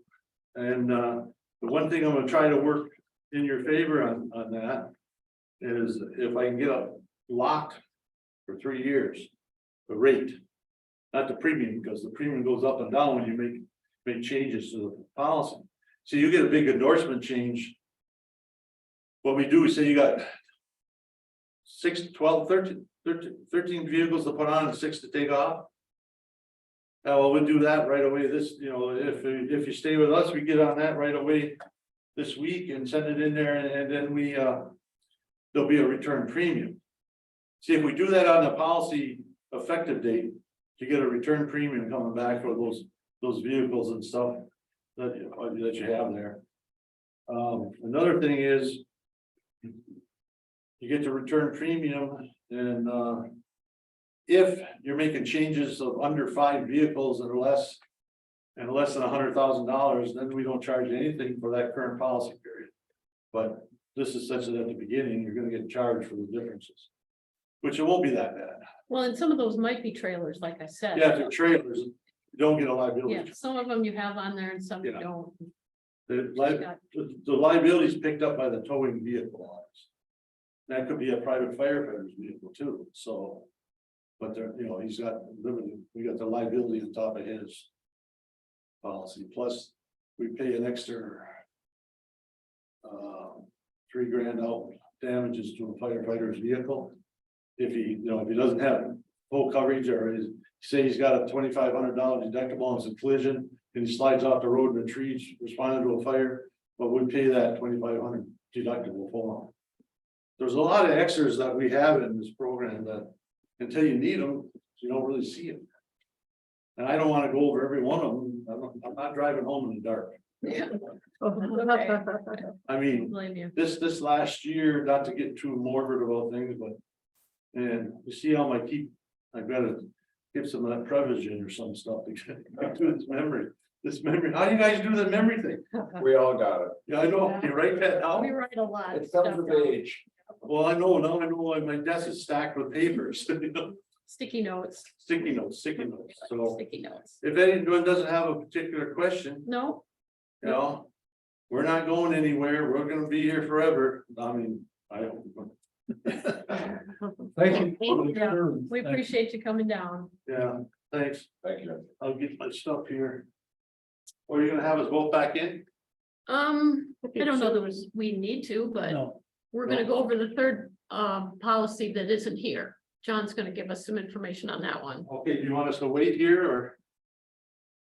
and the one thing I'm gonna try to work in your favor on that. Is if I can get a lock for 3 years, the rate. Not the premium, because the premium goes up and down when you make changes to the policy. So you get a big endorsement change. What we do is say you got 6, 12, 13 vehicles to put on and 6 to take off. Well, we'll do that right away. This, you know, if you stay with us, we get on that right away this week and send it in there, and then we there'll be a return premium. See, if we do that on the policy effective date, you get a return premium coming back for those vehicles and stuff that you have there. Another thing is you get the return premium, and if you're making changes of under 5 vehicles and less than $100,000, then we don't charge anything for that current policy period. But this is such that at the beginning, you're gonna get charged for the differences, which it won't be that bad. Well, and some of those might be trailers, like I said. Yeah, if they're trailers, you don't get a liability. Yeah, some of them you have on there and some you Yeah. don't. The liability is picked up by the towing vehicle lines. That could be a private firefighter's vehicle too, so. But there, you know, he's got, we got the liability on top of his policy, plus we pay an extra $3,000 out damages to a firefighter's vehicle. If he, you know, if he doesn't have full coverage, or say he's got a $2,500 deductible on some collision and he slides off the road in a tree responding to a fire, but we pay that $2,500 deductible for him. There's a lot of extras that we have in this program that until you need them, you don't really see them. And I don't want to go over every one of them. I'm not driving home in the dark. Yeah. Okay. I mean, Blame you. this last year, not to get too morbid about things, but. And you see how I've got to give some of that Prevagen or some stuff to get to this memory. How do you guys do the memory thing? We all got it. Yeah, I know, you write that down. We write a lot. of It comes stuff with down. age. Well, I know, now I know my desk is stacked with papers, you know, Sticky notes, sticky notes, so. sticky notes. If anyone doesn't have a particular question, No, you know, we're not going anywhere, we're gonna be here forever, I mean, I don't. Thank you. Yeah, we appreciate you coming down. Yeah, thanks, Thank you. I'll get my stuff here. Or you're gonna have us both back in? I don't know that we need to, but No, we're gonna go over the third policy that isn't here. John's gonna give us some information on that one. Okay, do you want us to wait here, or,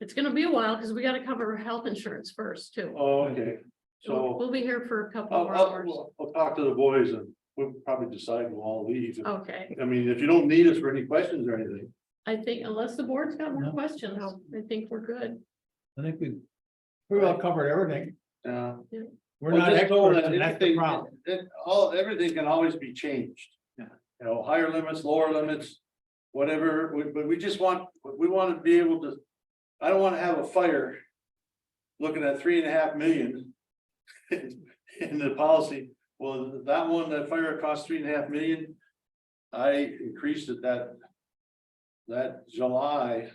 It's gonna be a while because we gotta cover health insurance first too. oh, okay, so. We'll be here for a couple I'll, more I'll, hours. I'll talk to the boys and we'll probably decide we'll all leave. Okay, I mean, if you don't need us for any questions or anything. I think unless the board's got more No. questions, I think we're good. I think we well covered everything. We're Well, not just know experts, that and that's the anything- problem. Everything can always be changed. Yeah. You know, higher limits, lower limits, whatever, but we want to be able to, I don't want to have a fire. Looking at 3.5 million. In the policy, well, that fire cost 3.5 million. I increased it that July.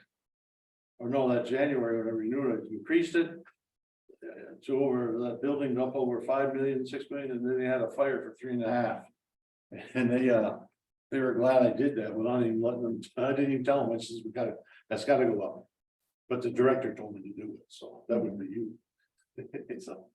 Or no, that January, when I renewed it, increased it. To over, that building up over 5 million, 6 million, and then they had a fire for 3.5. And they were glad I did that without even letting them, I didn't even tell them, I says, that's gotta go up. But the director told me to do it, so that would be you. So,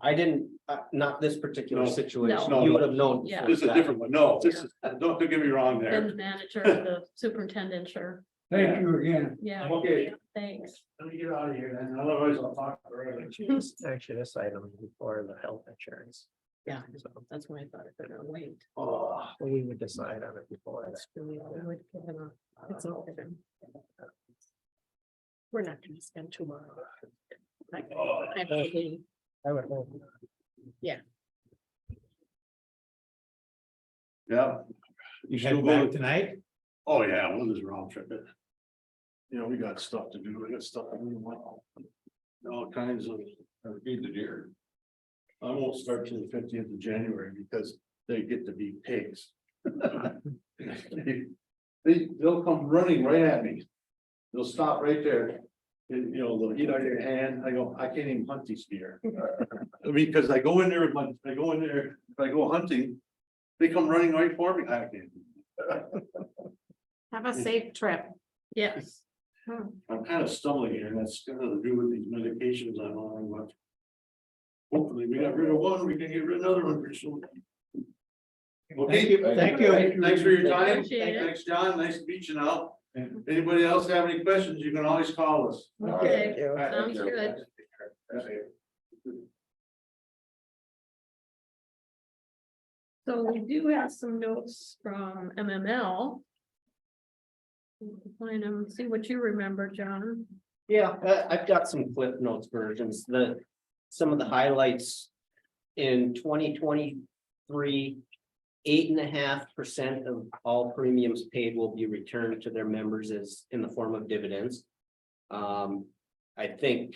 I didn't, not this particular No. situation, No. you would have known. Yeah. this is a different one, no, this is, don't get me wrong And there. the manager, the superintendent, sure, Thank you again. yeah. Okay. Thanks. Let me get out of here then, otherwise I'll talk forever. Actually, this item before the health insurance. Yeah. So That's why I thought if they're gonna wait. Oh, we would decide on it before that. That's really, I would give them it's all given. We're not gonna spend tomorrow. I have to leave. I would hope. yeah. You Still head back going? tonight? Oh, yeah, we'll just round trip it. You know, we got stuff to do, we got stuff to do. All kinds of, feed the deer. I won't start till the 50th of January because they get to be pigs. They'll come running right at me. They'll stop right there. And, you know, they'll eat out of your hand. I go, I can't even hunt these deer. Because I go in there with if I go hunting, they come running right for me. I can't. Have a safe trip. Yes. I'm kind of stumbling here, and that's got to do with these medications I'm on, but. Hopefully, we got rid of one, we can get rid of another one pretty soon. Okay, Thank you. Thanks for your time. Appreciate it. Thanks, John. Nice to meet you now. Anybody else have any questions? You can always call us. Okay, you. sounds good. So we do have some notes from MML. Find them, see what you remember, John. Yeah, I've got some Cliff Notes versions, some of the highlights. In 2023, 8.5% of all premiums paid will be returned to their members as in the form of dividends. I think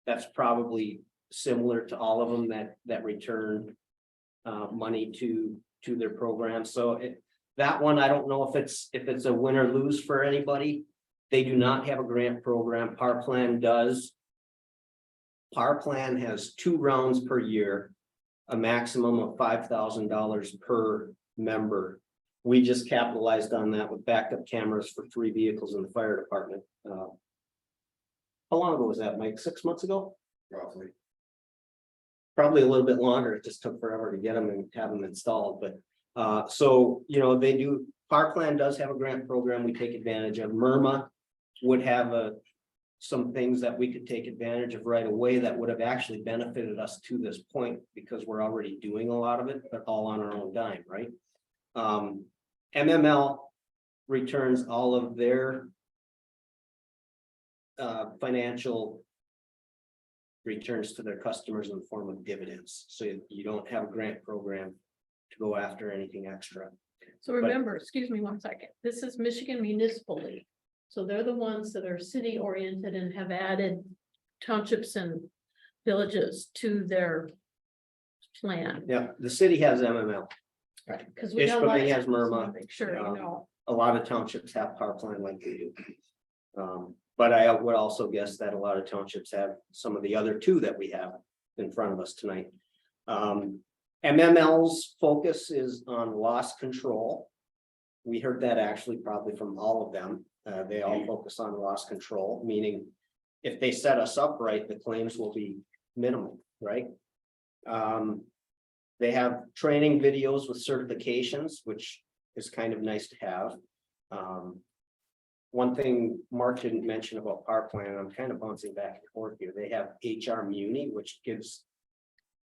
that's probably similar to all of them that return money to their program. So that one, I don't know if it's a win or lose for anybody. They do not have a grant program. Par Plan does. Par Plan has 2 rounds per year, a maximum of $5,000 per member. We just capitalized on that with backup cameras for 3 vehicles in the fire department. How long ago was that, Mike? 6 months ago? Roughly. Probably a little bit longer. It just took forever to get them and have them installed, but so, you know, they do, Par Plan does have a grant program we take advantage of. MIRMA would have some things that we could take advantage of right away that would have actually benefited us to this point because we're already doing a lot of it, but all on our own dime, right? MML returns all of their financial returns to their customers in the form of dividends. So you don't have a grant program to go after anything extra. So remember, excuse me 1 second, this is Michigan Municipal League. So they're the ones that are city oriented and have added townships and villages to their plan. Yeah, the city has MML. Because we got a lot Ishpeming of- has MIRMA. Make sure you know. A lot of townships have Par Plan like we do. But I would also guess that a lot of townships have some of the other 2 that we have in front of us tonight. MML's focus is on loss control. We heard that actually probably from all of them. They all focus on loss control, meaning if they set us up right, the claims will be minimal, right? They have training videos with certifications, which is kind of nice to have. One thing Mark didn't mention about Par Plan, I'm kind of bouncing back and forth here. They have HR Muni, which gives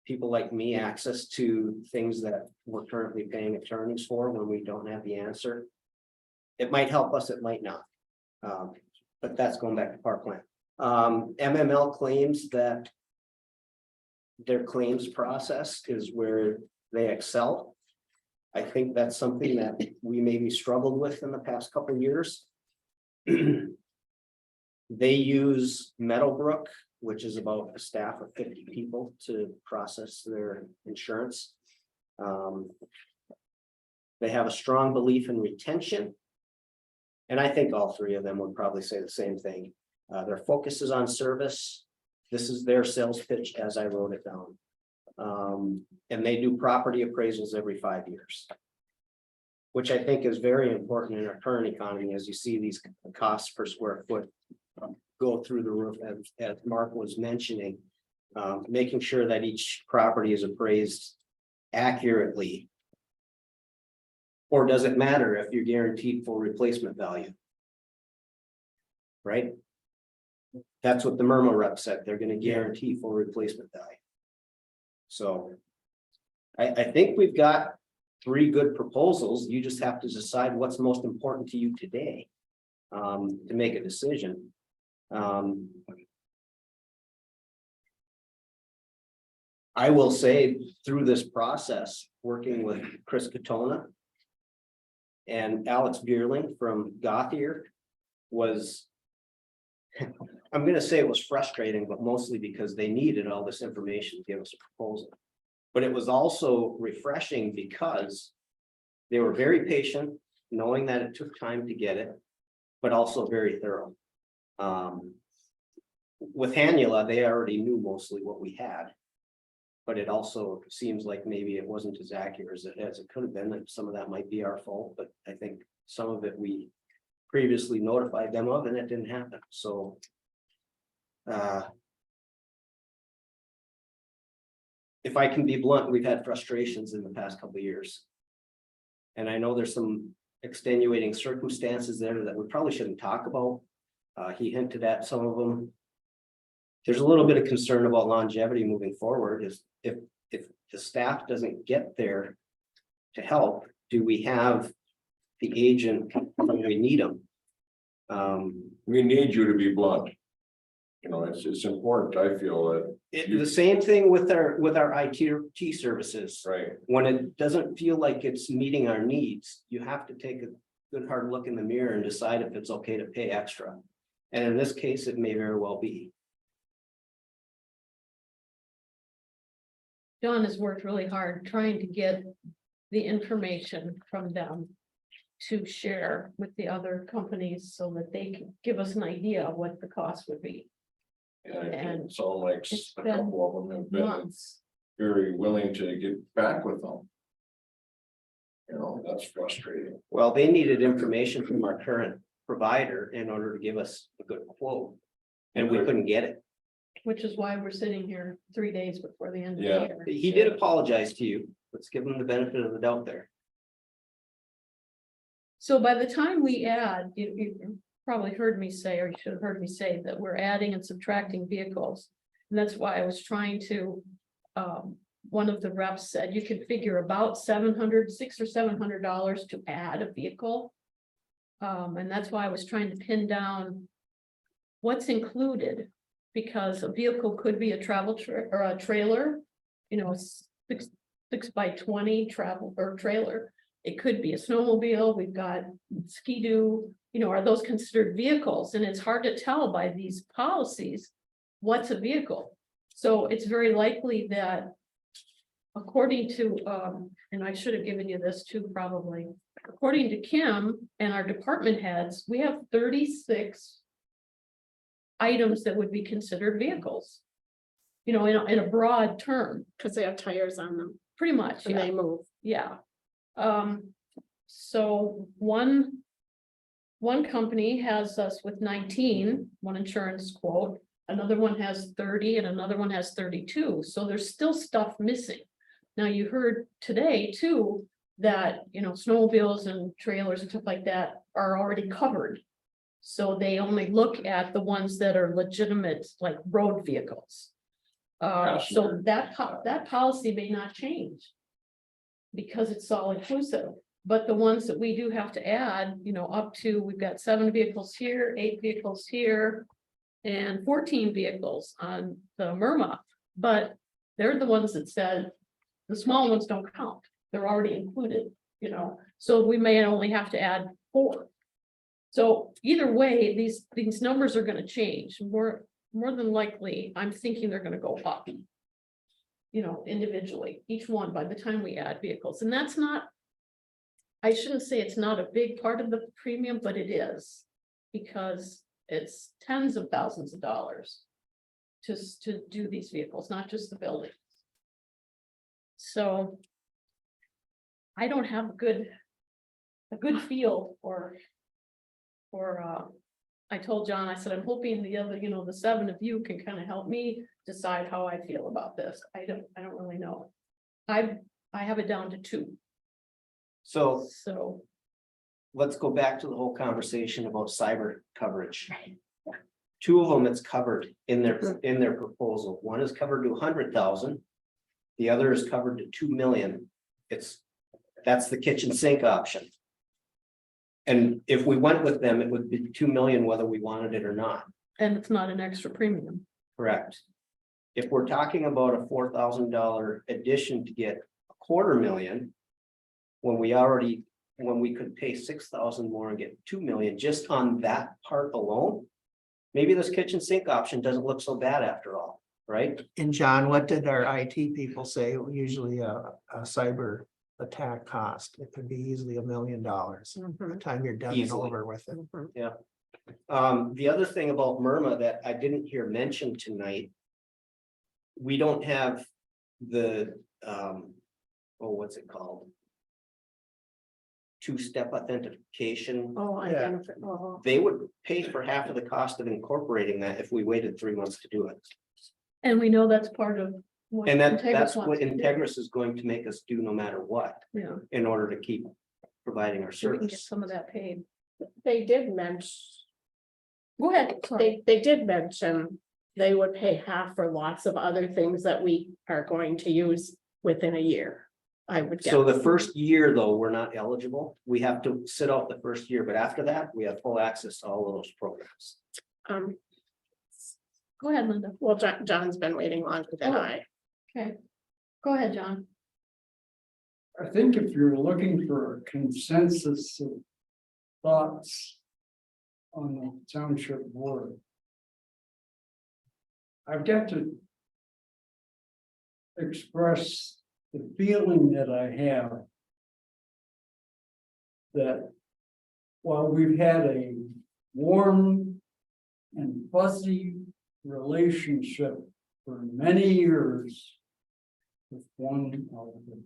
people like me access to things that we're currently paying attorneys for when we don't have the answer. It might help us, it might not. But that's going back to Par Plan. MML claims that their claims process is where they excel. I think that's something that we maybe struggled with in the past couple of years. They use Meadowbrook, which is about a staff of 50 people to process their insurance. They They have a strong belief in retention. And I think all three of them would probably say the same thing. Their focus is on service. This is their sales pitch as I wrote it down. And they do property appraisals every 5 years. Which I think is very important in our current economy, as you see these costs per square foot go through the roof, as Mark was mentioning. Making sure that each property is appraised accurately. Or does it matter if you're guaranteed full replacement value? Right? That's what the Murma rep said, they're gonna guarantee full replacement value. So. I think we've got 3 good proposals, you just have to decide what's most important to you today. To make a decision. I will say through this process, working with Chris Katona. And Alex Bierling from Gothier was. I'm gonna say it was frustrating, but mostly because they needed all this information to give us a proposal. But it was also refreshing because they were very patient, knowing that it took time to get it, but also very thorough. With Hanula, they already knew mostly what we had. But it also seems like maybe it wasn't as accurate as it could have been, and some of that might be our fault, but I think some of it we previously notified them of and it didn't happen, so. If I can be blunt, we've had frustrations in the past couple of years. And I know there's some extenuating circumstances there that we probably shouldn't talk about. He hinted at some of them. There's a little bit of concern about longevity moving forward, is if the staff doesn't get there to help, do we have the agent when we need them? We need you to be blunt. You know, it's important, I feel that. The same thing with our IT services. Right. When it doesn't feel like it's meeting our needs, you have to take a good hard look in the mirror and decide if it's okay to pay extra. And in this case, it may very well be. John has worked really hard trying to get the information from them to share with the other companies so that they can give us an idea of what the cost would be. And it sounds like It's a been couple of them have been months. very willing to get back with them. You know, that's frustrating. Well, they needed information from our current provider in order to give us a good quote. And we couldn't get it. Which is why we're sitting here 3 days before the end of Yeah. the year. He did apologize to you. Let's give him the benefit of the doubt there. So by the time we add, you probably heard me say, or you should have heard me say, that we're adding and subtracting vehicles. And that's why I was trying to, one of the reps said you could figure about $600 or $700 to add a vehicle. And that's why I was trying to pin down what's included, because a vehicle could be a travel or a trailer, you know, 6 by 20 travel or trailer. It could be a snowmobile. We've got ski-doo, you know, are those considered vehicles? And it's hard to tell by these policies what's a vehicle. So it's very likely that according to, and I should have given you this too, probably, according to Kim and our department heads, we have 36 items that would be considered vehicles. You know, in a broad term. Because they have tires on them Pretty much, and yeah. they move. Yeah. So one company has us with 19, one insurance quote, another one has 30 and another one has 32. So there's still stuff missing. Now you heard today too, that, you know, snowmobiles and trailers and stuff like that are already covered. So they only look at the ones that are legitimate, like road vehicles. So that policy may not change. Because it's all inclusive, but the ones that we do have to add, you know, up to, we've got 7 vehicles here, 8 vehicles here. And 14 vehicles on the Murma, but they're the ones that said, the small ones don't count, they're already included, you know, so we may only have to add 4. So either way, these numbers are gonna change, more than likely, I'm thinking they're gonna go up. You know, individually, each one by the time we add vehicles, and that's not. I shouldn't say it's not a big part of the premium, but it is. Because it's tens of thousands of dollars. Just to do these vehicles, not just the building. So. I don't have a good feel for. I told John, I said, I'm hoping the other, the 7 of you can kind of help me decide how I feel about this. I don't really know. I have it down to 2, So so. let's go back to the whole conversation about cyber coverage. 2 of them it's covered in their proposal. One is covered to 100,000. The other is covered to 2 million. That's the kitchen sink option. And if we went with them, it would be 2 million whether we wanted it or not. And it's not an extra premium. Correct. If we're talking about a $4,000 addition to get $250,000. When we could pay 6,000 more and get 2 million just on that part alone. Maybe this kitchen sink option doesn't look so bad after all, right? And John, what did our IT people say? Usually a cyber attack cost? It could be easily $1 million by the time you're done and Easily. over with it. The other thing about Myrma that I didn't hear mentioned tonight. We don't have the, what's it called? 2-step authentication. Oh, I Yeah. benefit. Oh. They would pay for half of the cost of incorporating that if we waited 3 months to do it. And we know that's part of. what And Integrys that's wants what to do. Integris is going to make us do no matter what, Yeah, in order to keep providing our so we can get service. some of that paid. They did mention, Go ahead, sorry. they did mention they would pay half for lots of other things that we are going to use within a year. I would guess. So the first year, though, we're not eligible. We have to sit out the first year, but after that, we have full access to all of those programs. Go ahead, Linda. Well, John's been waiting longer than Oh. I. Okay. Go ahead, John. I think if you're looking for a consensus of thoughts on the township board, I've got to express the feeling that I have that while we've had a warm and fuzzy relationship for many years with one of them,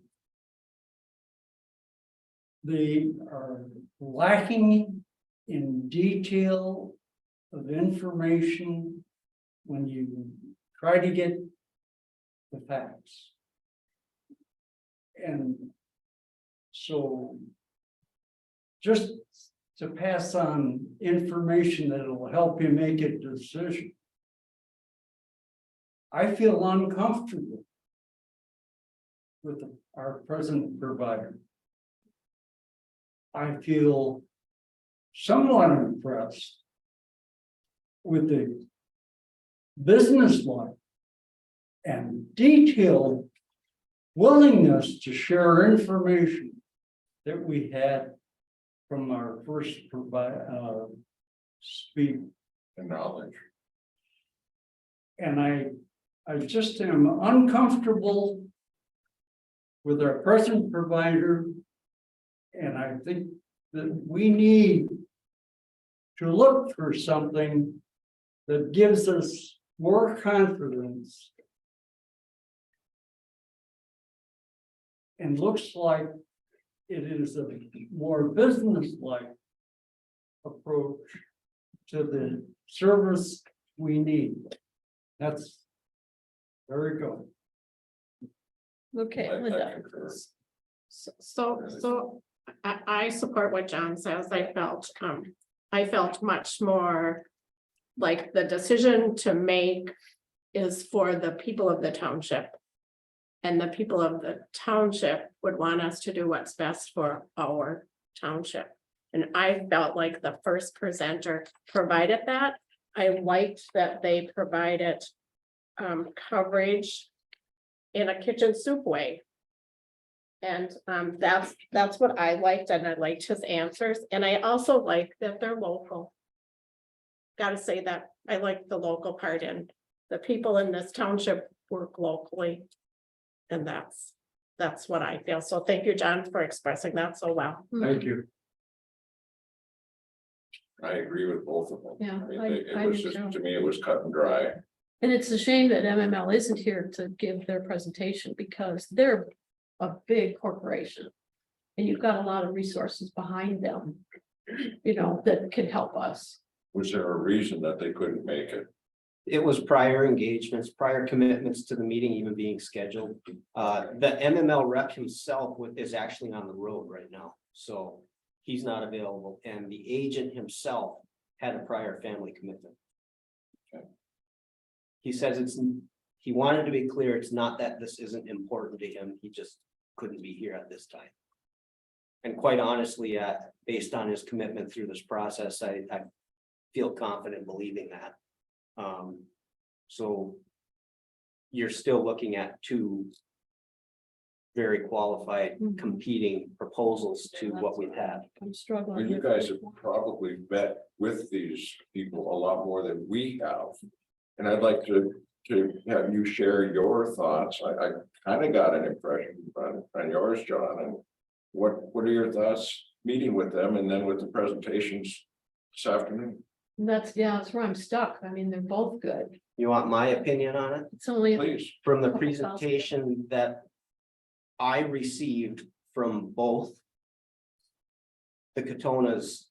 they are lacking in detail of information when you try to get the facts. And so just to pass on information that will help you make a decision, I feel uncomfortable with our present provider. I feel somewhat impressed with the businesslike and detailed willingness to share information that we had from our first speak And knowledge. and I just am uncomfortable with our present provider. And I think that we need to look for something that gives us more confidence and looks like it is a more business-like approach to the service we need. That's very good. Okay, I Linda. concur. So I support what John says. I felt much more like the decision to make is for the people of the township. And the people of the township would want us to do what's best for our township. And I felt like the first presenter provided that. I liked that they provided coverage in a kitchen soup way. And that's what I liked, and I liked his answers, and I also like that they're local. Gotta say that, I like the local part, and the people in this township work locally. And that's That's what I feel. So thank you, John, for expressing that so well. Thank you. I agree with both of them. Yeah, I mean, I it was do just, too. to me, it was cut and dry. And it's a shame that MML isn't here to give their presentation because they're a big corporation. And you've got a lot of resources behind them, you know, that can help us. Was there a reason that they couldn't make it? It was prior engagements, prior commitments to the meeting even being scheduled. The MML rep himself is actually on the road right now, so he's not available, and the agent himself had a prior family commitment. Okay. He says he wanted to be clear, it's not that this isn't important to him, he just couldn't be here at this time. And quite honestly, based on his commitment through this process, I feel confident believing that. So you're still looking at two very qualified competing proposals to what we've had. I'm Well, struggling. you with guys it. have probably met with these people a lot more than we have. And I'd like to have you share your thoughts. I kind of got an impression on yours, John, and what are your thoughts meeting with them and then with the presentations this afternoon? That's where I'm stuck. I mean, they're both good. You want my opinion on it? It's only, Please. From the Couple thousand. presentation that I received from both, the Katonas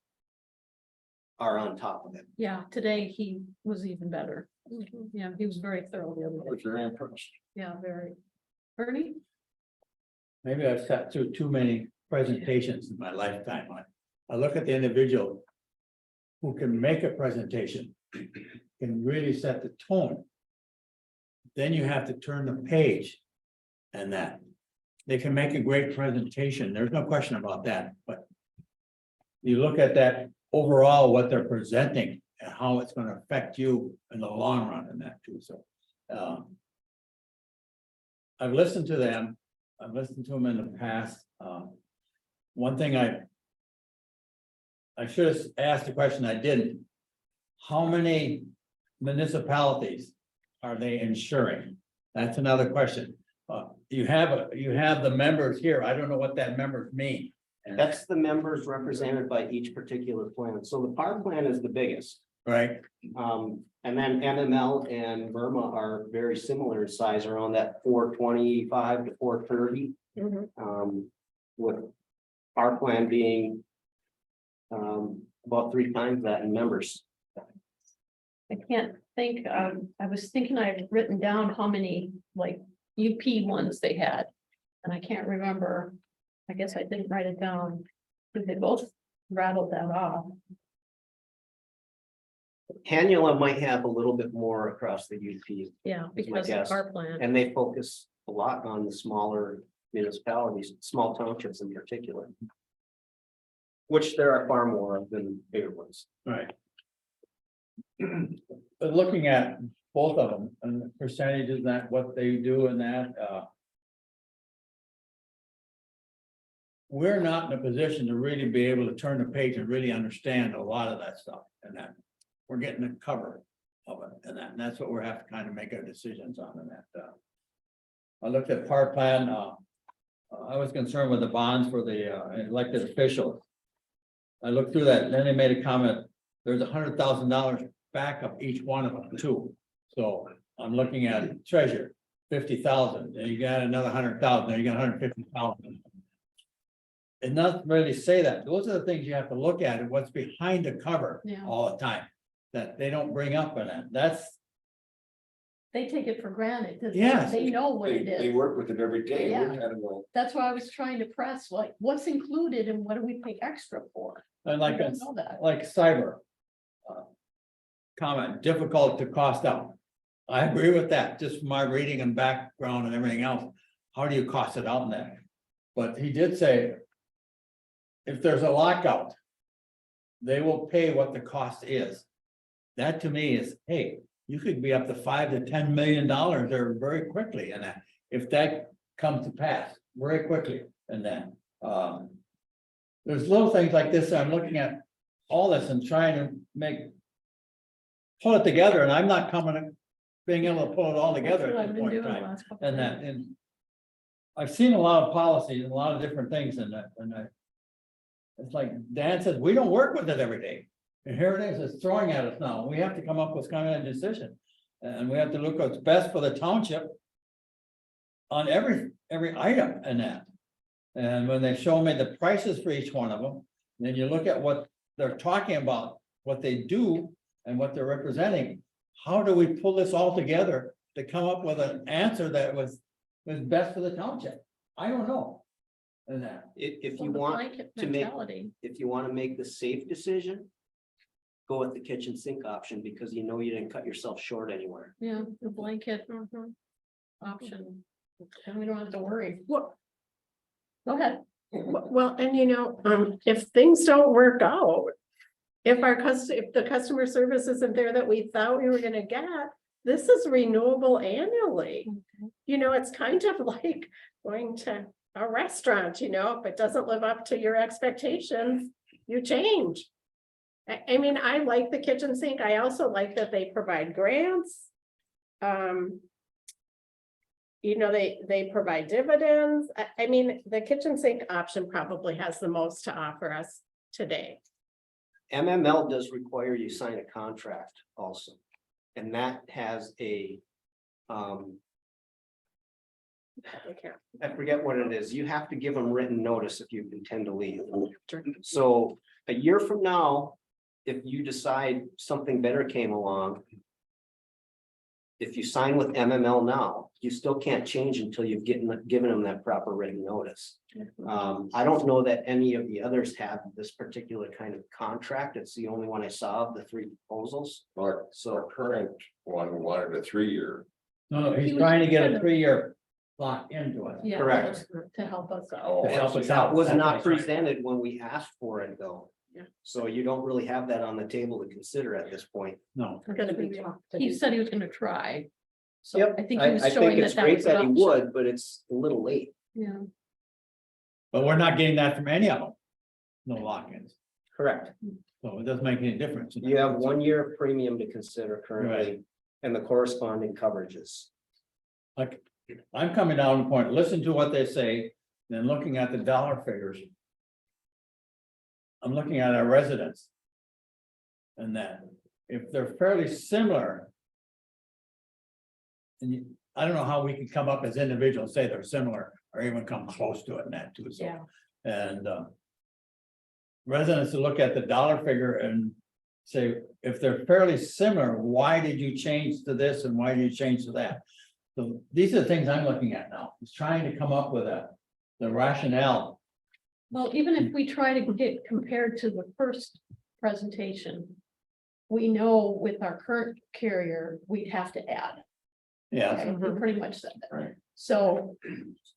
are on top of it. yeah, today he was even better. Yeah, he was very thorough the I other was day. very impressed. Yeah, very. Ernie? Maybe I've sat through too many presentations in my lifetime. I look at the individual who can make a presentation, can really set the tone. Then you have to turn the page and that. They can make a great presentation. There's no question about that, but you look at that overall, what they're presenting and how it's going to affect you in the long run and that too. So I've listened to them. I've listened to them in the past. One thing I should have asked the question, I didn't. How many municipalities are they insuring? That's another question. You have the members here. I don't know what that members mean. And That's the members represented by each particular plan. So the PAR plan is the biggest. right. And then MML and Burma are very similar in size, around that 425 to 430. With our plan being about 3 times that in members. I can't think, I was thinking I had written down how many like UP ones they had. And I can't remember. I guess I didn't write it down. Because they both rattled that off. Canula might have a little bit more across the UP, Yeah, because of guess. our plan. and they focus a lot on the smaller municipalities, small townships in particular. Which there are far more than bigger ones. Right. But looking at both of them and the percentages that what they do and that, we're not in a position to really be able to turn the page and really understand a lot of that stuff and that. We're getting a cover of it and that, and that's what we're have to kind of make our decisions on and that. I looked at PAR plan, I was concerned with the bonds for the elected officials. I looked through that, and then they made a comment, there's $100,000 backup each one of them too. So I'm looking at treasure, 50,000, and you got another 100,000, and you got 150,000. It doesn't really say that. Those are the things you have to look at and what's behind the cover Yeah. all the time. That they don't bring up in that. That's, They take it for granted. 'Cause Yes. They know what it They is. work with it every day. Yeah. We kind of go, That's why I was trying to press, like, what's included and what do we pay extra for? and I like, don't know that. like cyber. Comment, difficult to cost out. I agree with that, just from my reading and background and everything else. How do you cost it out in that? But he did say. If there's a lockout. They will pay what the cost is. That to me is, hey, you could be up to $5 to $10 million there very quickly in that, if that comes to pass very quickly and then. There's little things like this, I'm looking at all this and trying to pull it together, and I'm not being able to pull it all together That's what at I've this been point in doing the time. last couple And days. that, and I've seen a lot of policies and a lot of different things in that, and it's like Dan says, we don't work with it every day. And here it is, it's throwing at us now. We have to come up with kind of a decision. And we have to look what's best for the township on every item in that. And when they show me the prices for each one of them, then you look at what they're talking about, what they do and what they're representing. How do we pull this all together to come up with an answer that was best for the township? I don't know. And that, If you want to make, if you want to make the safe decision, go with the kitchen sink option because you know you didn't cut yourself short anywhere. Yeah, the blanket option. And we don't have to worry. Well, Go ahead. well, and if things don't work out. If if the customer service isn't there that we thought we were gonna get, this is renewable annually. It's kind of like going to a restaurant, if it doesn't live up to your expectations, you change. I mean, I like the kitchen sink. I also like that they provide grants. They provide dividends. I mean, the kitchen sink option probably has the most to offer us today. MML does require you sign a contract also. And that has a, I forget what it is. You have to give them written notice if you intend to leave. So a year from now, if you decide something better came along, if you sign with MML now, you still can't change until you've given them that proper written notice. I don't know that any of the others have this particular kind of contract. It's the only one I saw of the three proposals. Our current one wanted a 3-year. no, he's trying to get a 3-year lock into it. Yeah, Correct. To help us out. Oh, To help us That out. was That's not what he's trying- presented when we asked for it though. Yeah. So you don't really have that on the table to consider at this point. No, It's gonna be tough to He do. said he was gonna try. So Yep, I think he was I showing think it's that great was an that he option. would, but it's a little late. Yeah, but we're not getting that from any of them. No lock-ins, Correct. so it doesn't make any difference. You have 1 year premium to consider currently and the corresponding coverages. Like, I'm coming down to the point, listen to what they say, then looking at the dollar figures. I'm looking at our residents. And that, if they're fairly similar. And I don't know how we can come up as individuals, say they're similar, or even come close to it in that too, so. Yeah. And residents to look at the dollar figure and say, if they're fairly similar, why did you change to this and why did you change to that? So these are the things I'm looking at now, is trying to come up with the rationale. well, even if we try to get compared to the first presentation. We know with our current carrier, we'd have to add. Yeah, Okay, we pretty much said that. right. So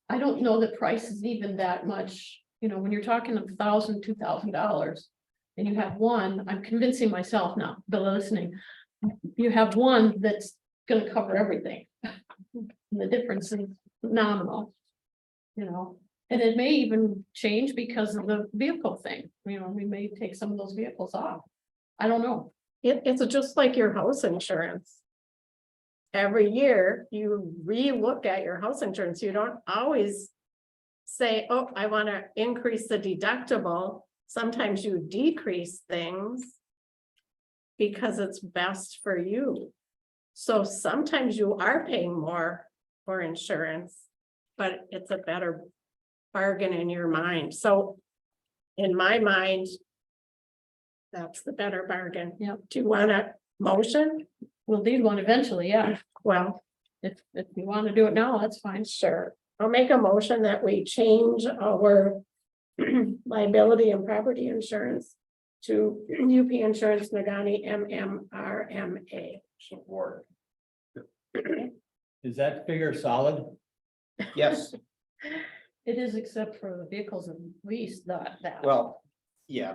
I don't know that price is even that much, when you're talking $1,000, $2,000. And you have one, I'm convincing myself now, but listening. You have one that's gonna cover everything. The difference is nominal. And it may even change because of the vehicle thing, we may take some of those vehicles off. I don't know. It's just like your house insurance. Every year you re-look at your house insurance. You don't always say, oh, I want to increase the deductible. Sometimes you decrease things because it's best for you. So sometimes you are paying more for insurance, but it's a better bargain in your mind. So in my mind, that's the better bargain. Yep. Do you want a motion? We'll need one eventually, yeah. Well, If you want to do it now, that's fine. sure. I'll make a motion that we change our liability and property insurance to UP Insurance Nagani MMRMA. Support. Is that figure solid? Yes, It is except for the vehicles and lease that. well, yeah,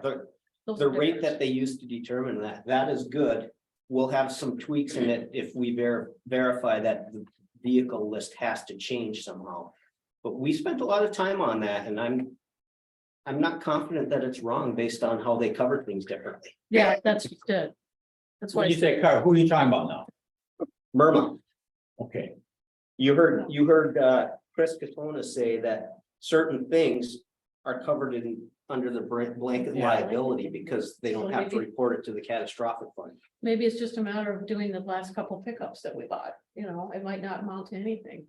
Those the are rate different. that they use to determine that is good. We'll have some tweaks in it if we verify that the vehicle list has to change somehow. But we spent a lot of time on that and I'm not confident that it's wrong based on how they cover things differently. Yeah, that's good. That's why. When you say car, who are you talking about now? Myrma, Okay, you heard Chris Katona say that certain things are covered under the blanket Yeah. liability because they don't So have to maybe- report it to the catastrophic fund. Maybe it's just a matter of doing the last couple pickups that we bought, it might not amount to anything.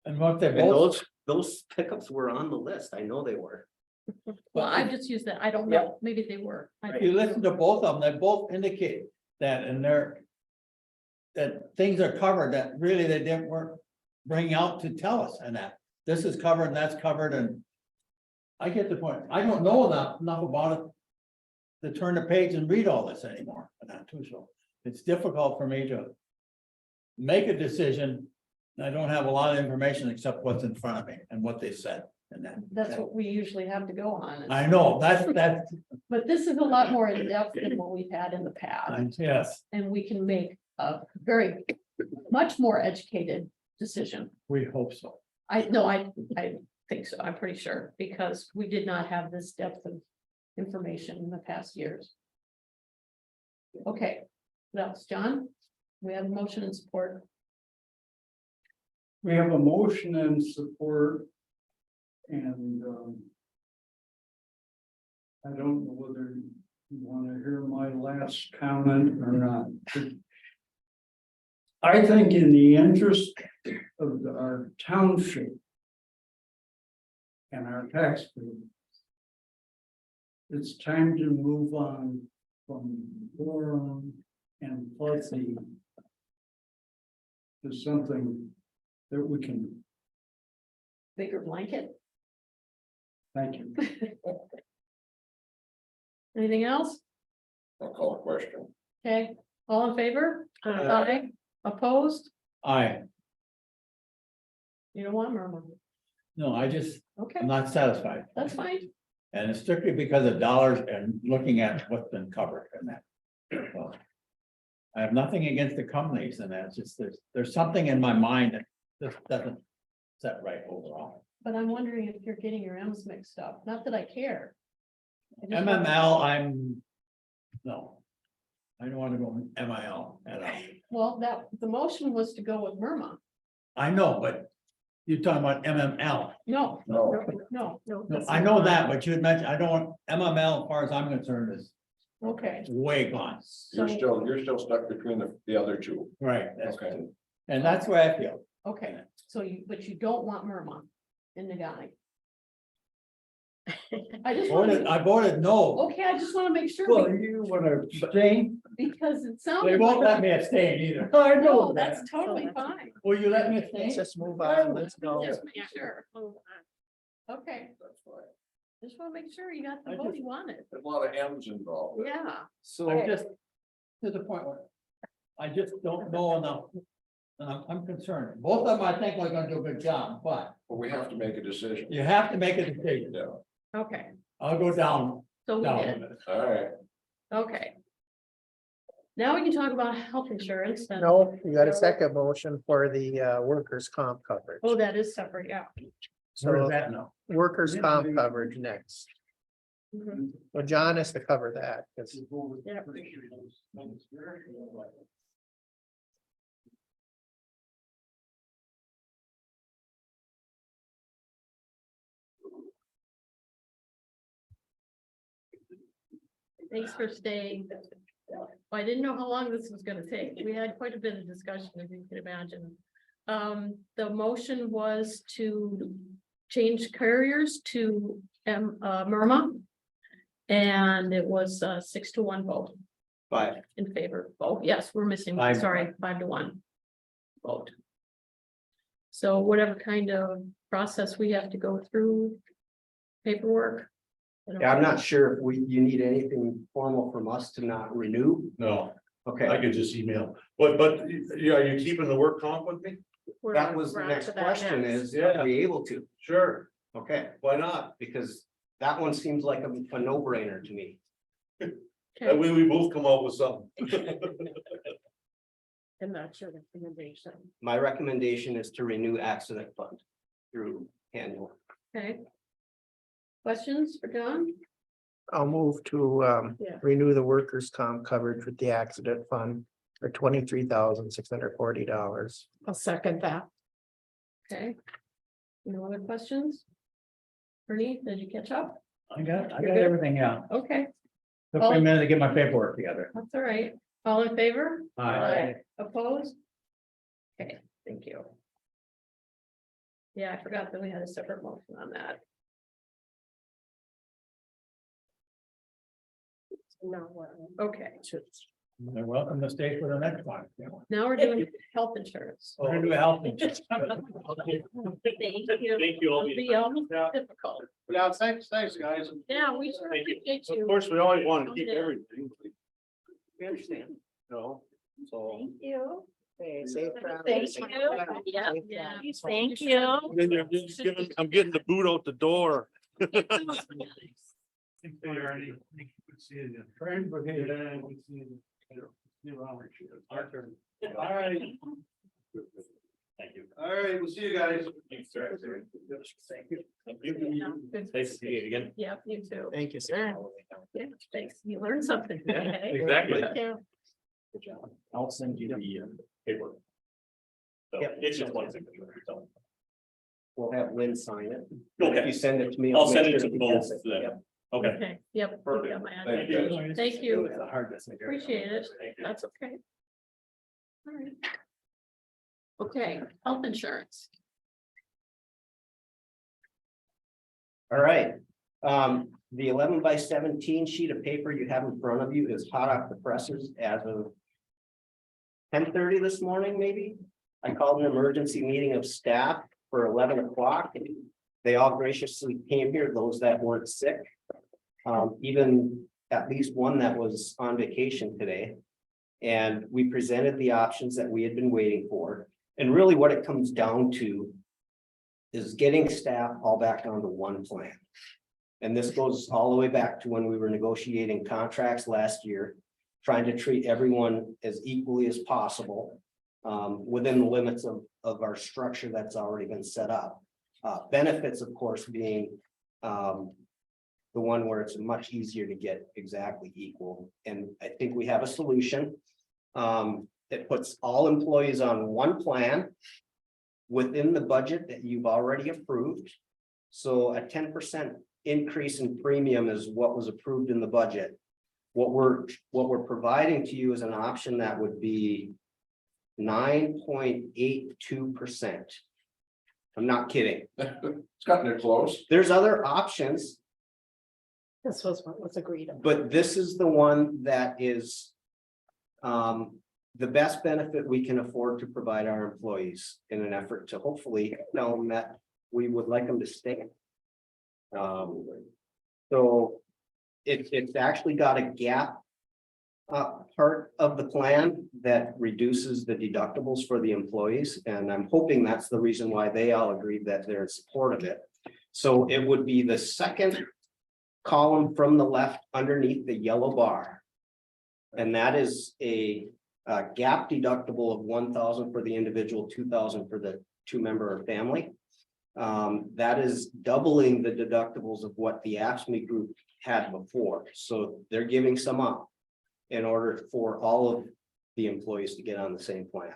And what they And both, those pickups were on the list. I know they were. Well, I've just used that, I don't know, maybe they were. if you listen to both of them, they both indicate that in their. That things are covered that really they didn't work, bring out to tell us and that this is covered and that's covered and. I get the point. I don't know enough about it. To turn the page and read all this anymore, and that too, so it's difficult for me to. Make a decision. I don't have a lot of information except what's in front of me and what they said and that. That's what we usually have to go on. I know, that's, But this is a lot more in depth than what we've had in the past, yes, and we can make a very much more educated decision. we hope so. I think so, I'm pretty sure, because we did not have this depth of information in the past years. Okay, what else, John? We have a motion and support. We have a motion and support. And I don't know whether you want to hear my last comment or not. I think in the interest of our township and our taxpayers, it's time to move on from boron and fuzzy to something that we can, Bigger blanket. thank you. Anything else? I'll call a question. Okay, all in favor? Aye. Opposed? I, You don't want murmur. no, I just, Okay, I'm not satisfied. that's fine. And it's strictly because of dollars and looking at what's been covered in that. So, I have nothing against the companies and that's just, there's something in my mind that just doesn't set right overall. But I'm wondering if you're getting your M's mixed up. Not that I care. I just want- MML, no. I don't want to go with MIL at all. Well, the motion was to go with Murma. I know, but you're talking about MML. No, No, no. No, I know that, but you had mentioned, I don't want MML, as far as I'm concerned, is Okay, way gone. you're so, still stuck between the other two. Right. Okay. And that's where I feel. okay, but you don't want Murma in the guy. I voted no. Okay, I just want to make sure, Well, you want to abstain? because it They sounded won't like, let me abstain either. no, that's totally fine. Will you let me abstain? Let's just move on, let's go. Just make sure. Okay, just want to make sure you got the I vote just- you wanted. There's a lot of M's involved. Yeah, So I just, to the point where I just don't know enough. And I'm concerned. Both of them, I think, are gonna do a good job, but But we have to make a decision. you have to make a decision. Yeah, okay, I'll go down. so we down did, with it. all right. okay. Now we can talk about health insurance. and- No, you got a second motion for the workers' comp coverage. Oh, that is separate, yeah. Where is So that now? workers' comp coverage next. Mhm. Well, John has to cover that, 'cause Yeah. Thanks for staying. I didn't know how long this was gonna take. We had quite a bit of discussion, as you can imagine. The motion was to change carriers to Murma. And it was 6-1 vote Five. in favor. Oh, yes, we're missing, one. Five. Sorry, 5-1 vote. So whatever kind of process we have to go through, paperwork. I don't Yeah, I'm know. not sure if you need anything formal from us to not renew. No, I Okay, could just email, but yeah, are you keeping the work comp with me? We're that on- was the we're on next to that question next. is, are we able to? Sure, Okay, why not? because that one seems like a no-brainer to me. That way we both come up with something. And that's your recommendation. My recommendation is to renew accident fund through annual. Okay. Questions for John? I'll move to Yeah. renew the workers' comp coverage with the accident fund for $23,640. I'll second that. Okay. No other questions? Ernie, did you catch up? I got everything out. Okay, Took me a minute to get my paperwork together. that's all right. All in favor? Aye. Opposed? Okay, thank you. Yeah, I forgot that we had a separate motion on that. No, okay, They're welcome to stay for the next one. now we're doing health insurance. We're gonna do a health insurance. Thank you. Thank you all. It'll be almost difficult. Yeah, thanks, guys. Yeah, we sure appreciate Of you. course, we always want to keep Yeah. everything. We understand. No, so. Thank you. Safe Thank you. Yeah, yeah. Thank you. Then you're just giving, I'm getting the boot out the door. Friend, but hey, Our turn. All right, Thank you. all right, we'll see you guys. Thanks, sir. Thank you. Nice to see you again. Yeah, you too. Thank you, sir. Yeah, thanks. You learned something. today. Exactly. Thank you. Good job. I'll send you the paperwork. So Yep. it's just one signature. So We'll have Lynn sign it. If okay, you send it to me. I'll make send sure it to he both. gets it. Then. Yep. Okay. Okay, yep. you Perfect. got my Thank address. you, guys. Thank you. It's a hard decision. Appreciate it. Thank you. That's okay. All right. Okay, health insurance. All right, the 11 by 17 sheet of paper you have in front of you is hot off the presses as of 10:30 this morning, maybe. I called an emergency meeting of staff for 11 o'clock. They all graciously came here, those that weren't sick. Even at least one that was on vacation today. And we presented the options that we had been waiting for. And really what it comes down to is getting staff all back onto one plan. And this goes all the way back to when we were negotiating contracts last year, trying to treat everyone as equally as possible within the limits of our structure that's already been set up. Benefits, of course, being the one where it's much easier to get exactly equal. And I think we have a solution. It puts all employees on one plan within the budget that you've already approved. So a 10% increase in premium is what was approved in the budget. What we're providing to you is an option that would be 9.82%. I'm not kidding. It's gotten it close. There's other options, This was what was agreed on. but this is the one that is the best benefit we can afford to provide our employees in an effort to hopefully tell them that we would like them to stay. So it's actually got a gap part of the plan that reduces the deductibles for the employees, and I'm hoping that's the reason why they all agreed that they're in support of it. So it would be the second column from the left underneath the yellow bar. And that is a gap deductible of 1,000 for the individual, 2,000 for the two-member or family. That is doubling the deductibles of what the AFSCME group had before. So they're giving some up in order for all of the employees to get on the same plan.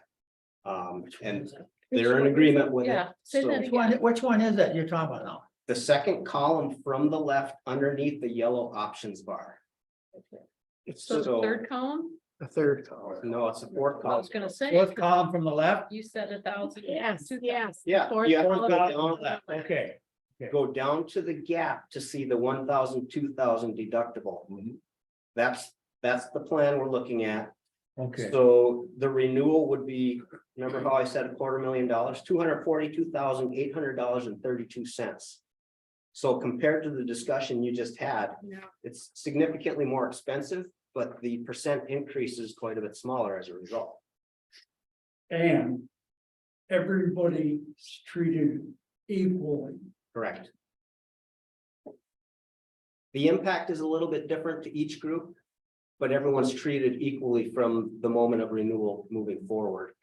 And they're in agreement with it. Yeah. Say So that Which one is that you're talking about now? the second column from the left underneath the yellow options bar. It's So the So, third column, the third column. no, it's the fourth I column. was gonna say, Fourth column from the left? you said 1,000. Yes, yes. Yeah, Fourth you have to column. go Fourth down, column left, okay. go down to the gap to see the 1,000, 2,000 deductible. That's the plan we're looking at. Okay, So the renewal would be, remember how I said $250,000, $242,800.32. So compared to the discussion you just had, Yeah. it's significantly more expensive, but the percent increase is quite a bit smaller as a result. and everybody's treated equally. Correct. The impact is a little bit different to each group, but everyone's treated equally from the moment of renewal moving forward.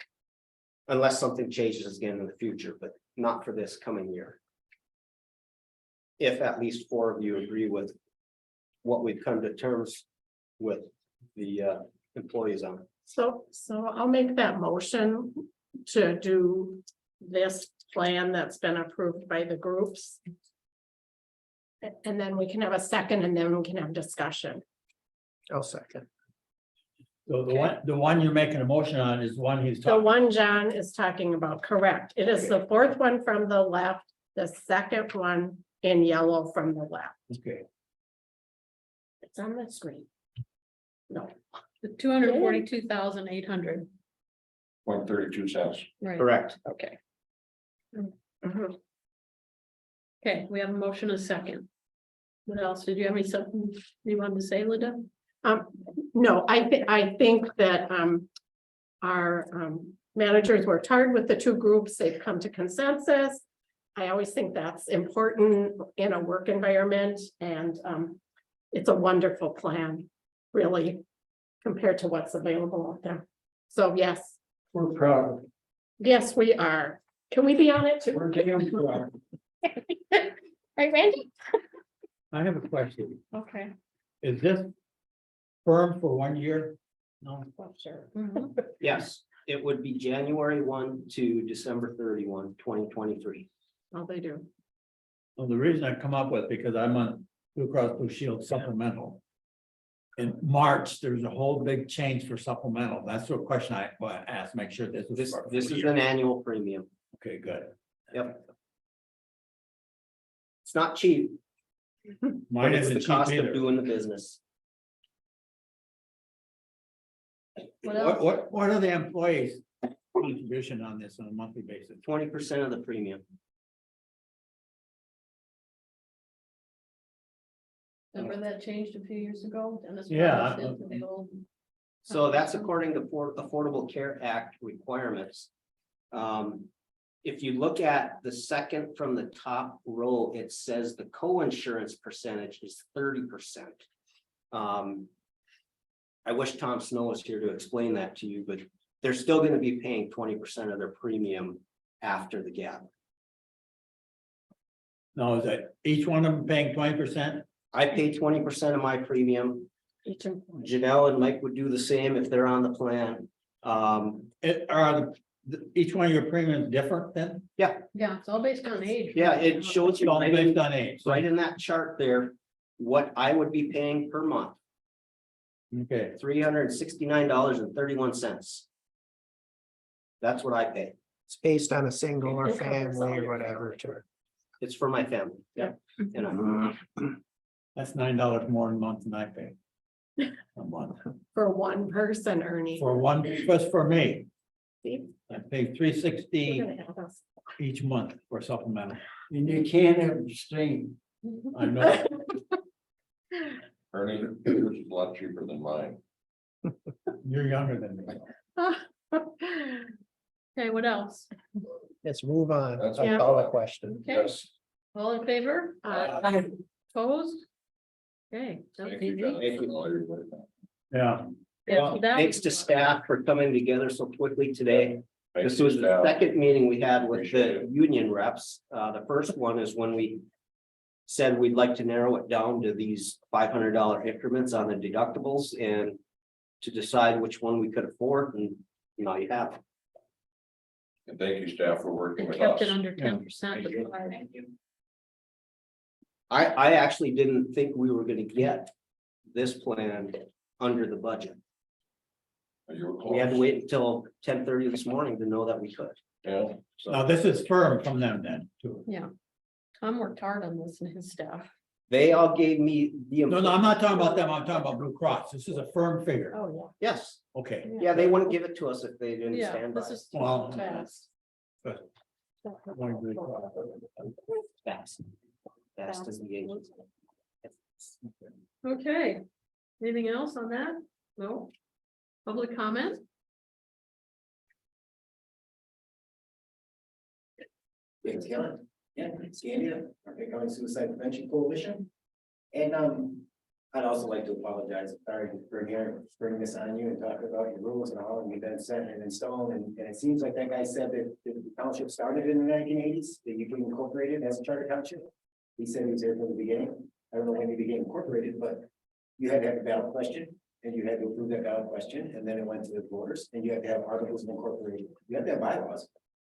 Unless something changes again in the future, but not for this coming year. If at least 4 of you agree with what we've come to terms with the employees on. So I'll make that motion to do this plan that's been approved by the groups. And then we can have a second and then we can have discussion. I'll second. So the one you're making a motion on is one he's The talking. one John is talking about, correct. It is the fourth one from the left, the second one in yellow from the left. Okay, It's on the screen. No, The 242,800. 1.32 cents. Right, Correct. okay. Mhm. okay, we have a motion, a second. What else? Did you have something you wanted to say, Linda? No, I think that, our, managers worked hard with the two groups. They've come to consensus. I always think that's important in a work environment and, it's a wonderful plan, really, compared to what's available out there. So yes, We're proud. yes, we are. Can we be on it too? We're damn proud. Right, Randy? I have a question. Okay. Is this firm for 1 year? No, Well, sure. Mhm. Yes, it would be January 1 to December 31, 2023. Oh, they do. well, the reason I come up with, because I'm on Blue Cross Blue Shield supplemental. In March, there's a whole big change for supplemental. That's the question I asked, make sure this is. This is an annual premium. Okay, good. Yep. It's not cheap, Mine but it's isn't the cheap cost of either. doing the business. What else? What are the employees' contribution on this on a monthly basis? 20% of the premium. Remember that changed a few years ago? Dennis Yeah. Brown did the old- So that's according to Affordable Care Act requirements. If you look at the second from the top row, it says the co-insurance percentage is 30%. I wish Tom Snow was here to explain that to you, but they're still gonna be paying 20% of their premium after the gap. No, is that each one of them paying 20%? I pay 20% of my premium. Each employee. Janelle and Mike would do the same if they're on the plan. Are each one of your premiums different then? Yeah, it's all based on age. Yeah, it shows It's you all right based on age. right in that chart there, what I would be paying per month, Okay, $369.31. That's what I pay. It's based on a single or It covers all family or your whatever. coverage. It's for my family. Yeah. And I, that's $9 more a month than I pay. A month, For one person, Ernie. for one, just for me, See? I pay You're $360 gonna have us. each month for supplemental. And you can't abstain. I know, Ernie, yours is a lot cheaper than mine. you're younger than me. Okay, what else? Let's move on. That's- I'll call the question. Okay, Yes. all in favor? Opposed? Okay. that's Thank you, easy. John, for all your work. Yeah, Yeah, Well, that- thanks to staff for coming together so quickly today. Thanks This to was the staff. second meeting we had with Appreciate the it. union reps. The first one is when we said we'd like to narrow it down to these $500 increments on the deductibles and to decide which one we could afford, and now you have. it. And thank you, staff, for working It with kept us. it under 10%. Thank you. I actually didn't think we were gonna get this plan under the budget. You were We had to close. wait until 10:30 this morning to know that we could. Yeah. So- now this is firm from them then, too. Yeah. Tom worked hard on this and his staff. They all gave me the. No, I'm not talking about them, I'm talking about Blue Cross. This is a firm figure. Oh, Yes, Okay, yeah, they wouldn't give it to us if they didn't Yeah, stand by. this is Well, fast. Fast. Fast as the agent. Okay. Anything else on that? No? Public comment? James Gillen, yeah, Scandia, Marquette County Suicide Prevention Coalition. And I'd also like to apologize, sorry for bringing this on you and talk about your rules and all, and you've been set and in stone, and it seems like that guy said that the township started in the 1980s, that you can incorporate it as a charter township. He said he was there from the beginning. I don't know when he became incorporated, but you had to have a ballot question, and you had to approve that ballot question, and then it went to the voters, and you have to have articles of incorporation. You have to have bylaws.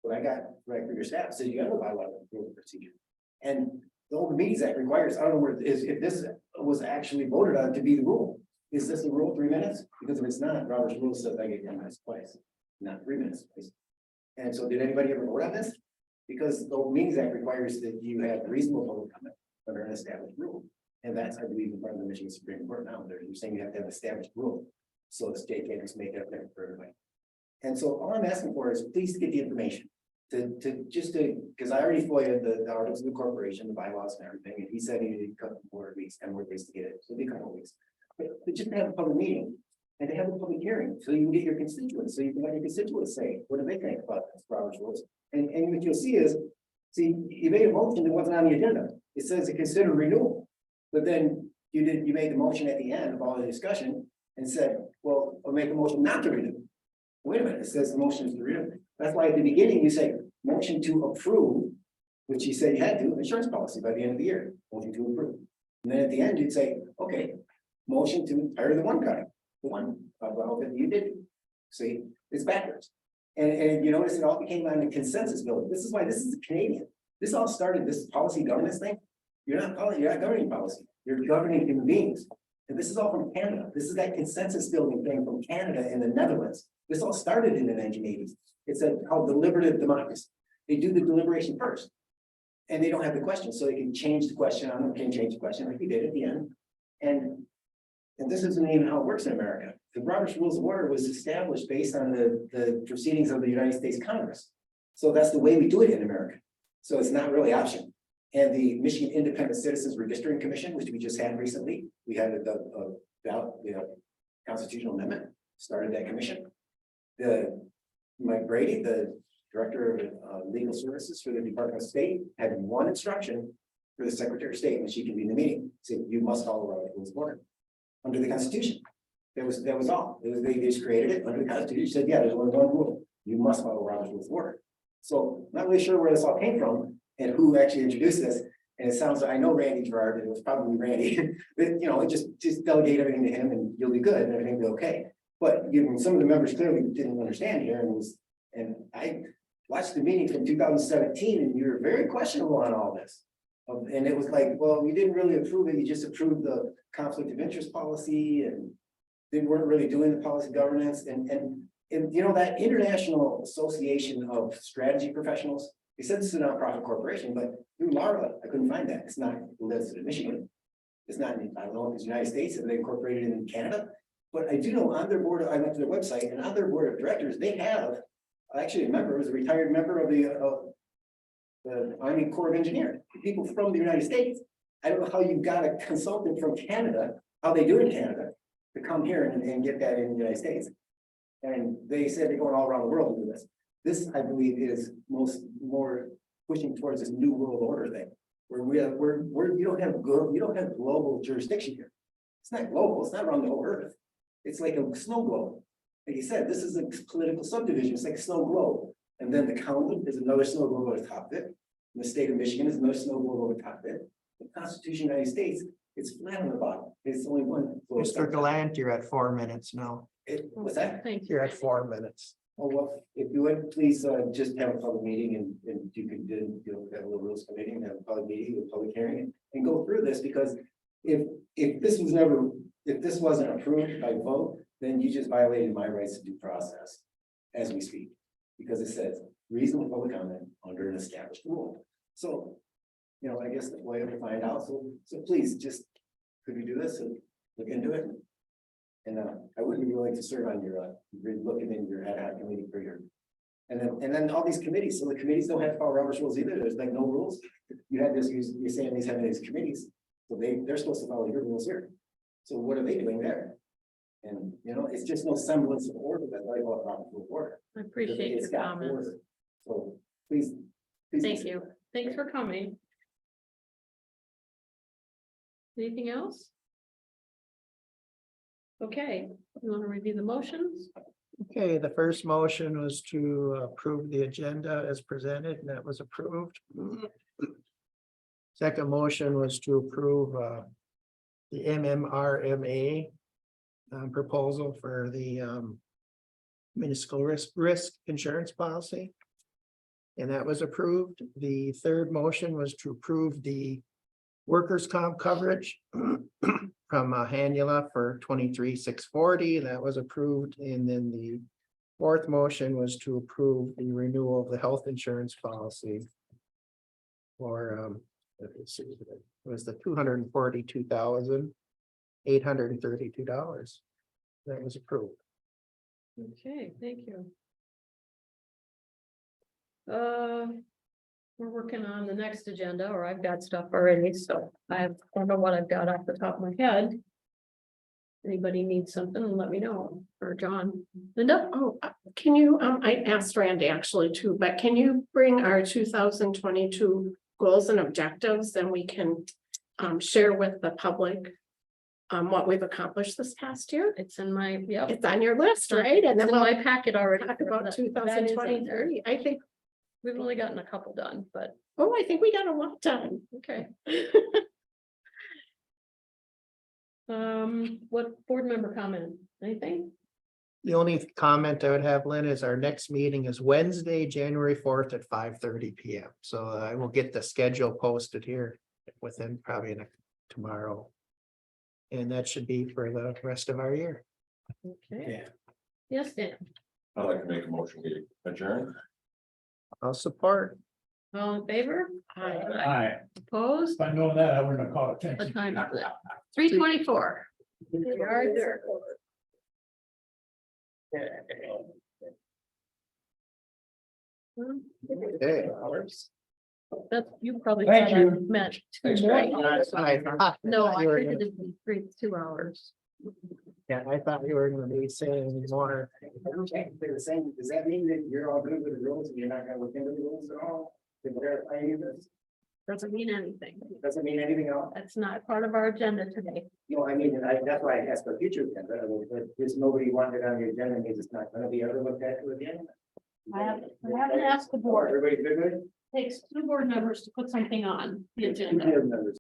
What I got right for your staff says you have a bylaw approval procedure. And the Open Meetings Act requires, I don't know where it is, if this was actually voted on to be the rule. Is this the rule, 3 minutes? Because if it's not, Robert's rule says I get 10 minutes twice, not 3 minutes twice. And so did anybody ever vote on this? Because the Open Meetings Act requires that you have reasonable public comment under an established rule. And that's, I believe, in front of the Michigan Supreme Court now. They're saying you have to have an established rule. So the state can't just make it up there for everybody. And so all I'm asking for is please get the information because I already FOIA'd the articles of the corporation, the bylaws and everything, and he said he needed a couple more weeks, 10 more days to get it. So it'll be a couple of weeks. But just to have a public meeting and to have a public hearing so you can get your constituents, so you can let your constituents say, what do they think about this, Robert's rules? And what you'll see is, you made a motion that wasn't on the agenda. It says to consider renewal. But then you made the motion at the end of all the discussion and said, well, I'll make a motion not to renew. Wait a minute, it says the motion is to renew. That's why at the beginning you say motion to approve, which you said you had to, insurance policy by the end of the year, motion to approve. And then at the end you'd say, okay, motion to hire the one guy, the one that you did. See, it's backwards. And you notice it all became on a consensus building. This is why this is Canadian. This all started, this policy governance thing. You're not governing policy, you're governing human beings. And this is all from Canada. This is that consensus building thing from Canada and the Netherlands. This all started in the 1980s. It's called deliberative democracy. They do the deliberation first. And they don't have the question, so they can change the question on them, can change the question like we did at the end. And this isn't even how it works in America. The Robert's Rules of Order was established based on the proceedings of the United States Congress. So that's the way we do it in America. So it's not really optional. And the Michigan Independent Citizens Redistricting Commission, which we just had recently, we had the constitutional amendment, started that commission. Mike Brady, the director of legal services for the Department of State, had one instruction for the Secretary of State, and she can be in the meeting, saying you must follow Robert's Rules of Order under the Constitution. That was all. They just created it under the Constitution. Said, yeah, there's only one rule. You must follow Robert's Rules of Order. So not really sure where this all came from and who actually introduced this. And it sounds like I know Randy Gerard, and it was probably Randy. But just delegate everything to him and you'll be good and everything will be okay. But some of the members clearly didn't understand here, and I watched the meeting from 2017, and you were very questionable on all this. And it was like, well, we didn't really approve it. You just approved the conflict of interest policy, and they weren't really doing the policy governance. And that International Association of Strategy Professionals, they said this is a nonprofit corporation, but through Laura, I couldn't find that. It's not listed in Michigan. It's not in, I don't know if it's the United States, if they incorporated it in Canada. But I do know on their board, I went to their website, and on their board of directors, they have actually a member, was a retired member of the Army Corps of Engineers, people from the United States. I don't know how you got a consultant from Canada, how they do in Canada, to come here and get that in the United States. And they said they're going all around the world to do this. This, I believe, is more pushing towards this new world order thing, where you don't have global jurisdiction here. It's not global. It's not around the whole earth. It's like a snow globe. Like you said, this is a political subdivision. It's like a snow globe. And then the county is another snow globe over the top of it. And the state of Michigan is another snow globe over the top of it. The Constitution of the United States, it's flat on the bottom. It's only one. Mr. Gallant, you're at 4 minutes now. What's that? Thank you. You're at 4 minutes. Oh, well, if you would, please just have a public meeting and you can have a little rules committee and have a public meeting, a public hearing and go through this, because if this wasn't approved by vote, then you just violated my rights to due process as we speak, because it says reasonable public comment under an established rule. So, I guess the way to find out. So please just, could we do this and look into it? And I wouldn't be willing to serve on your looking in your ad hoc committee for your, and then all these committees. So the committees don't have to follow Robert's rules either. There's like no rules. You have this. You're saying these having these committees, so they're supposed to follow your rules here. So what are they doing there? And it's just no semblance of order. That's why I call it Robert's Rule of Order. I appreciate It's your got comments. order. So please. Thank you. Thanks for coming. Anything else? Okay, you want to review the motions? Okay, the first motion was to approve the agenda as presented, and that was approved. Second motion was to approve the MMRMA proposal for the municipal risk insurance policy. And that was approved. The third motion was to approve the workers' comp coverage from Hanula for 23,640. That was approved. And then the fourth motion was to approve the renewal of the health insurance policy for let me see, it was the $242,832. That was approved. Okay, thank you. We're working on the next agenda, or I've got stuff already, so I don't know what I've got off the top of my head. Anybody needs something, let me know, or John, Linda? Oh, can you, I asked Randy actually too, but can you bring our 2022 goals and objectives, and we can share with the public what we've accomplished this past year? It's in my, yep. It's on your list, right? And It's then in we'll my packet already. talk about That is in there. 2023. I think, We've only gotten a couple done, but oh, I think we got a lot done. okay. What board member comment? Anything? The only comment I would have, Lynn, is our next meeting is Wednesday, January 4th at 5:30 PM. So I will get the schedule posted here within probably tomorrow. And that should be for the rest of our year. Okay. Yes, Dan. I'd like to make a motion, we adjourn. I'll support. All in favor? Aye. Opposed? If I know that, I wouldn't have called What attention. time is it? 3:24. We are adjourned. Okay. That's, you probably. Thank thought I you. Meant two, Thanks, right? No, I You were figured gonna- it'd be 2 hours. Yeah, I thought you were gonna be saying more. Okay, they're the same. Does that mean that you're all good with the rules and you're not gonna look into the rules at all? To verify any of this? Doesn't mean anything. Doesn't mean anything else? That's not part of our agenda today. No, I mean, that's why I asked for future agenda. I mean, if there's nobody wanted it on the agenda, means it's not gonna be ever looked at again. I haven't asked the board. Everybody good with it? Takes 2 board members to put something on the agenda. Two board members.